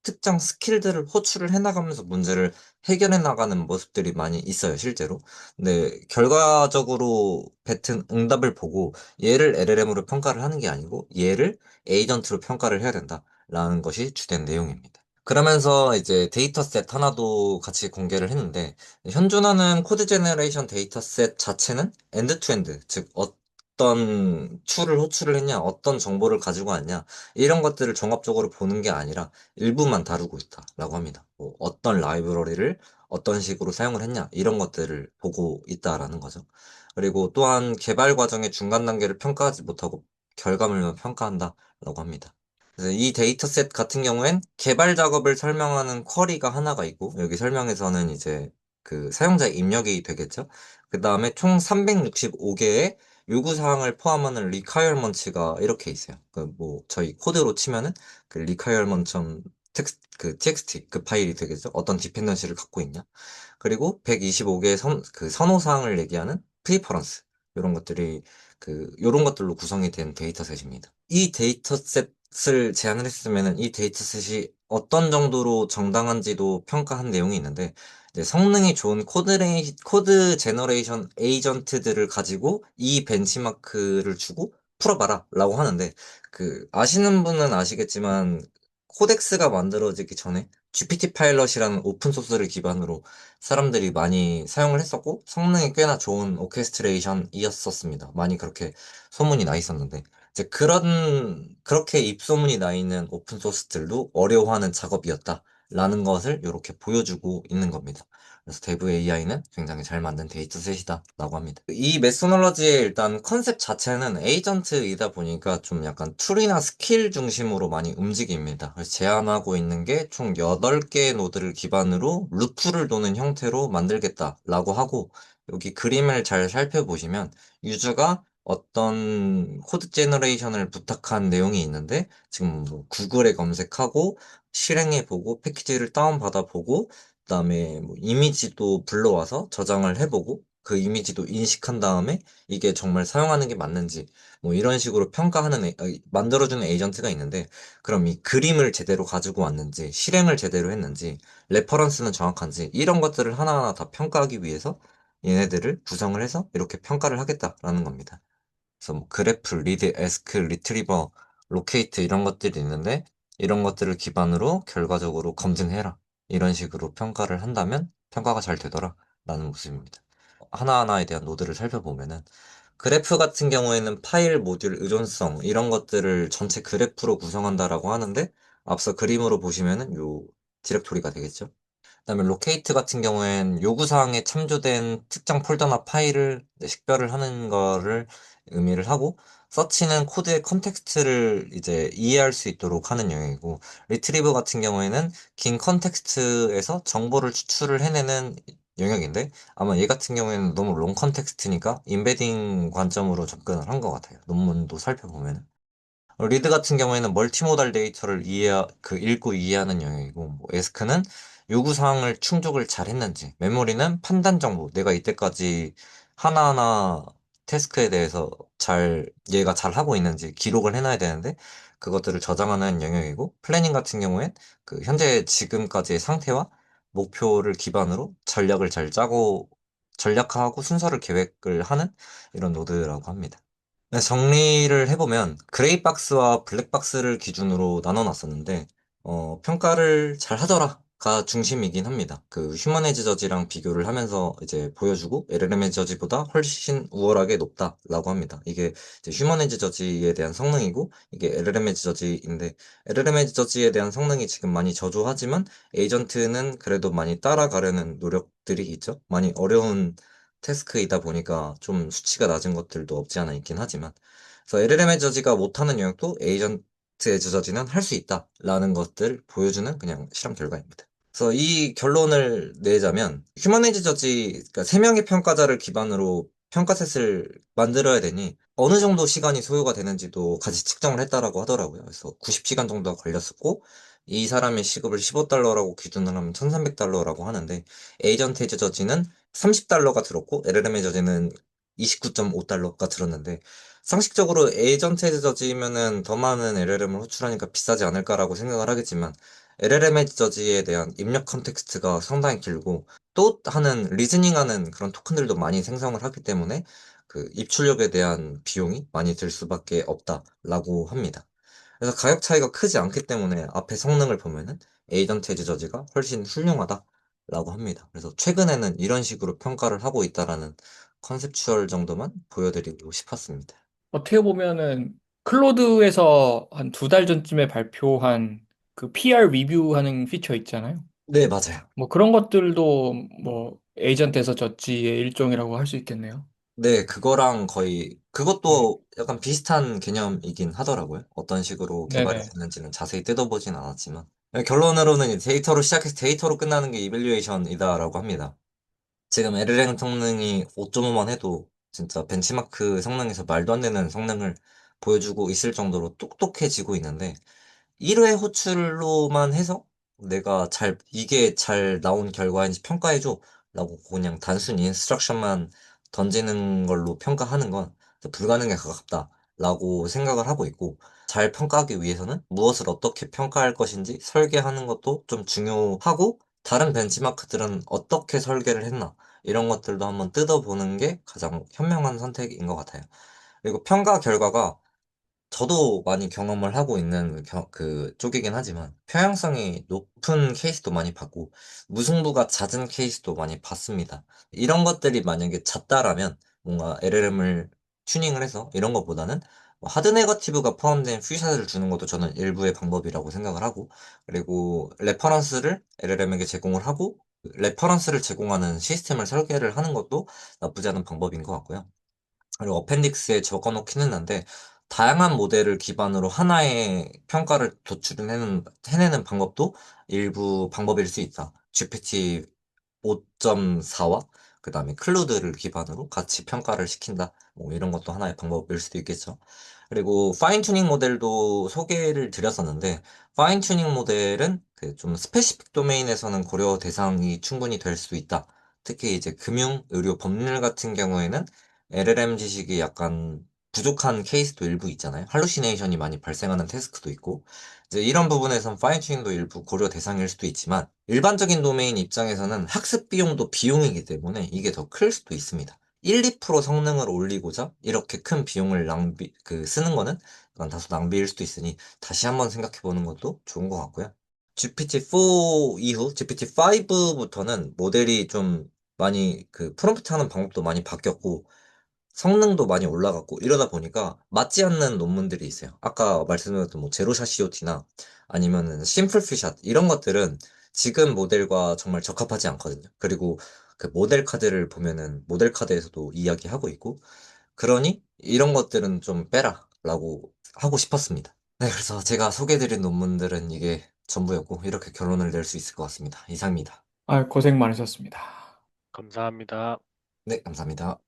특정 스킬들을 호출을 해나가면서 문제를 해결해 나가는 모습들이 많이 있어요, 실제로. 근데 결과적으로 뱉은 응답을 보고 얘를 LLM으로 평가를 하는 게 아니고 얘를 에이전트로 평가를 해야 된다라는 것이 주된 내용입니다. 그러면서 이제 데이터셋 하나도 같이 공개를 했는데 현존하는 코드 제너레이션 데이터셋 자체는 엔드 투 엔드, 즉 어떤 툴을 호출을 했냐, 어떤 정보를 가지고 왔냐, 이런 것들을 종합적으로 보는 게 아니라 일부만 다루고 있다라고 합니다. 뭐 어떤 라이브러리를 어떤 식으로 사용을 했냐, 이런 것들을 보고 있다라는 거죠. 그리고 또한 개발 과정의 중간 단계를 평가하지 못하고 결과물만 평가한다라고 합니다. 그래서 이 데이터셋 같은 경우엔 개발 작업을 설명하는 쿼리가 하나가 있고, 여기 설명에서는 이제 그 사용자 입력이 되겠죠. 그 다음에 총 365개의 요구사항을 포함하는 requirements가 이렇게 있어요. 그 뭐 저희 코드로 치면은 그 txt 그 파일이 되겠죠. 어떤 디펜던시를 갖고 있냐. 그리고 125개의 그 선호사항을 얘기하는 프리퍼런스 이런 것들이 요런 것들로 구성이 된 데이터셋입니다. 이 데이터셋을 제안을 했으면은 이 데이터셋이 어떤 정도로 정당한지도 평가한 내용이 있는데 이제 성능이 좋은 코드 제너레이션 에이전트들을 가지고 이 벤치마크를 주고 풀어봐라 라고 하는데 아시는 분은 아시겠지만 코덱스가 만들어지기 전에 GPT 파일럿이라는 오픈 소스를 기반으로 사람들이 많이 사용을 했었고 성능이 꽤나 좋은 오케스트레이션이었었습니다. 많이 그렇게 소문이 나 있었는데 이제 그렇게 입소문이 나 있는 오픈 소스들도 어려워하는 작업이었다라는 것을 이렇게 보여주고 있는 겁니다. 그래서 대부 AI는 굉장히 잘 만든 데이터셋이다라고 합니다. 이 메소놀러지의 일단 컨셉 자체는 에이전트이다 보니까 좀 약간 툴이나 스킬 중심으로 많이 움직입니다. 그래서 제안하고 있는 게 총 8개의 노드를 기반으로 루프를 도는 형태로 만들겠다라고 하고 여기 그림을 잘 살펴보시면 유저가 어떤 코드 제너레이션을 부탁한 내용이 있는데 지금 뭐 구글에 검색하고 실행해보고 패키지를 다운받아보고 그다음에 뭐 이미지도 불러와서 저장을 해보고 그 이미지도 인식한 다음에 이게 정말 사용하는 게 맞는지 뭐 이런 식으로 만들어주는 에이전트가 있는데 그럼 이 그림을 제대로 가지고 왔는지 실행을 제대로 했는지 레퍼런스는 정확한지 이런 것들을 하나하나 다 평가하기 위해서 얘네들을 구성을 해서 이렇게 평가를 하겠다라는 겁니다. 그래서 뭐 그래프, 리드, 에스크, 리트리버, 로케이트 이런 것들이 있는데 이런 것들을 기반으로 결과적으로 검증해라. 이런 식으로 평가를 한다면 평가가 잘 되더라. 라는 모습입니다. 하나하나에 대한 노드를 살펴보면은 그래프 같은 경우에는 파일, 모듈, 의존성 이런 것들을 전체 그래프로 구성한다라고 하는데 앞서 그림으로 보시면은 요 디렉토리가 되겠죠. 그다음에 로케이트 같은 경우엔 요구사항에 참조된 특정 폴더나 파일을 식별을 하는 거를 의미를 하고 서치는 코드의 컨텍스트를 이제 이해할 수 있도록 하는 영역이고, 리트리브 같은 경우에는 긴 컨텍스트에서 정보를 추출을 해내는 영역인데, 아마 얘 같은 경우에는 너무 롱 컨텍스트니까 인베딩 관점으로 접근을 한 것 같아요. 논문도 살펴보면. 리드 같은 경우에는 멀티모달 데이터를 읽고 이해하는 영역이고, 뭐 에스크는 요구사항을 충족을 잘 했는지, 메모리는 판단 정보, 내가 이때까지 하나하나 태스크에 대해서 얘가 잘 하고 있는지 기록을 해놔야 되는데, 그것들을 저장하는 영역이고, 플래닝 같은 경우엔 현재 지금까지의 상태와 목표를 기반으로 전략을 잘 짜고, 전략화하고 순서를 계획을 하는 이런 노드라고 합니다. 네, 정리를 해보면 그레이 박스와 블랙 박스를 기준으로 나눠놨었는데 평가를 잘 하더라가 중심이긴 합니다. 그 휴먼 에지 저지랑 비교를 하면서 이제 보여주고 LLM 에지 저지보다 훨씬 우월하게 높다라고 합니다. 이게 이제 휴먼 에지 저지에 대한 성능이고 이게 LLM 에지 저지인데 LLM 에지 저지에 대한 성능이 지금 많이 저조하지만 에이전트는 그래도 많이 따라가려는 노력들이 있죠. 많이 어려운 태스크이다 보니까 좀 수치가 낮은 것들도 없지 않아 있긴 하지만 그래서 LLM 에저지가 못하는 영역도 에이전트 에저지는 할 수 있다라는 것들 보여주는 그냥 실험 결과입니다. 그래서 이 결론을 내자면 휴먼 에지 저지 그러니까 3명의 평가자를 기반으로 평가셋을 만들어야 되니 어느 정도 시간이 소요가 되는지도 같이 측정을 했다라고 하더라고요. 그래서 90시간 정도가 걸렸었고 이 사람의 시급을 15달러라고 기준을 하면 1300달러라고 하는데 에이전트 에지 저지는 30달러가 들었고 LLM 에저지는 29.5달러가 들었는데 상식적으로 에이전트 에저지면은 더 많은 LLM을 호출하니까 비싸지 않을까라고 생각을 하겠지만 LLM 에저지에 대한 입력 컨텍스트가 상당히 길고 또 하는 리즈닝하는 그런 토큰들도 많이 생성을 하기 때문에 그 입출력에 대한 비용이 많이 들 수밖에 없다라고 합니다. 그래서 가격 차이가 크지 않기 때문에 앞에 성능을 보면은 에이전트 에저지가 훨씬 훌륭하다라고 합니다. 그래서 최근에는 이런 식으로 평가를 하고 있다라는 컨셉추얼 정도만 보여드리고 싶었습니다. 어떻게 보면은 클로드에서 한 2달 전쯤에 발표한 그 PR 리뷰하는 피처 있잖아요. 네, 맞아요. 뭐 그런 것들도 뭐 에이전트에서 저지의 일종이라고 할 수 있겠네요. 네, 그거랑 거의, 네. 그것도 약간 비슷한 개념이긴 하더라고요. 어떤 식으로 개발이 네네. 됐는지는 자세히 뜯어보진 않았지만. 결론으로는 이 데이터로 시작해서 데이터로 끝나는 게 이밸류에이션이다라고 합니다. 지금 LLM 성능이 5.5만 해도 진짜 벤치마크 성능에서 말도 안 되는 성능을 보여주고 있을 정도로 똑똑해지고 있는데, 1회 호출로만 해서 이게 잘 나온 결과인지 평가해줘. 라고 그냥 단순히 인스트럭션만 던지는 걸로 평가하는 건 불가능에 가깝다. 라고 생각을 하고 있고, 잘 평가하기 위해서는 무엇을 어떻게 평가할 것인지 설계하는 것도 좀 중요하고, 다른 벤치마크들은 어떻게 설계를 했나, 이런 것들도 한번 뜯어보는 게 가장 현명한 선택인 것 같아요. 그리고 평가 결과가 저도 많이 경험을 하고 있는 그 쪽이긴 하지만 평형성이 높은 케이스도 많이 봤고 무승부가 잦은 케이스도 많이 봤습니다. 이런 것들이 만약에 잦다라면 뭔가 LLM을 튜닝을 해서 이런 것보다는 뭐 하드 네거티브가 포함된 퓨샷을 주는 것도 저는 일부의 방법이라고 생각을 하고 그리고 레퍼런스를 LLM에게 제공을 하고 레퍼런스를 제공하는 시스템을 설계를 하는 것도 나쁘지 않은 방법인 것 같고요. 그리고 어펜딕스에 적어놓긴 했는데 다양한 모델을 기반으로 하나의 평가를 해내는 방법도 일부 방법일 수 있다. GPT 5.4와 그 다음에 클루드를 기반으로 같이 평가를 시킨다. 뭐 이런 것도 하나의 방법일 수도 있겠죠. 그리고 파인 튜닝 모델도 소개를 드렸었는데 파인 튜닝 모델은 그 좀 스페시픽 도메인에서는 고려 대상이 충분히 될 수 있다. 특히 이제 금융, 의료, 법률 같은 경우에는 LLM 지식이 약간 부족한 케이스도 일부 있잖아요. 할루시네이션이 많이 발생하는 태스크도 있고 이제 이런 부분에선 파인 튜닝도 일부 고려 대상일 수도 있지만 일반적인 도메인 입장에서는 학습 비용도 비용이기 때문에 이게 더 클 수도 있습니다. 1, 2% 성능을 올리고자 이렇게 큰 비용을 쓰는 거는 약간 다소 낭비일 수도 있으니 다시 한번 생각해 보는 것도 좋은 것 같고요. GPT-4 이후 GPT-5부터는 모델이 좀 많이 프롬프트 하는 방법도 많이 바뀌었고 성능도 많이 올라갔고 이러다 보니까 맞지 않는 논문들이 있어요. 아까 말씀드렸던 뭐 제로샷 COT나 아니면은 심플 퓨샷 이런 것들은 지금 모델과 정말 적합하지 않거든요. 그리고 그 모델 카드를 보면은 모델 카드에서도 이야기하고 있고 그러니 이런 것들은 좀 빼라라고 하고 싶었습니다. 네, 그래서 제가 소개해드린 논문들은 이게 전부였고 이렇게 결론을 낼 수 있을 것 같습니다. 이상입니다. 아, 고생 많으셨습니다. 감사합니다. 네, 감사합니다.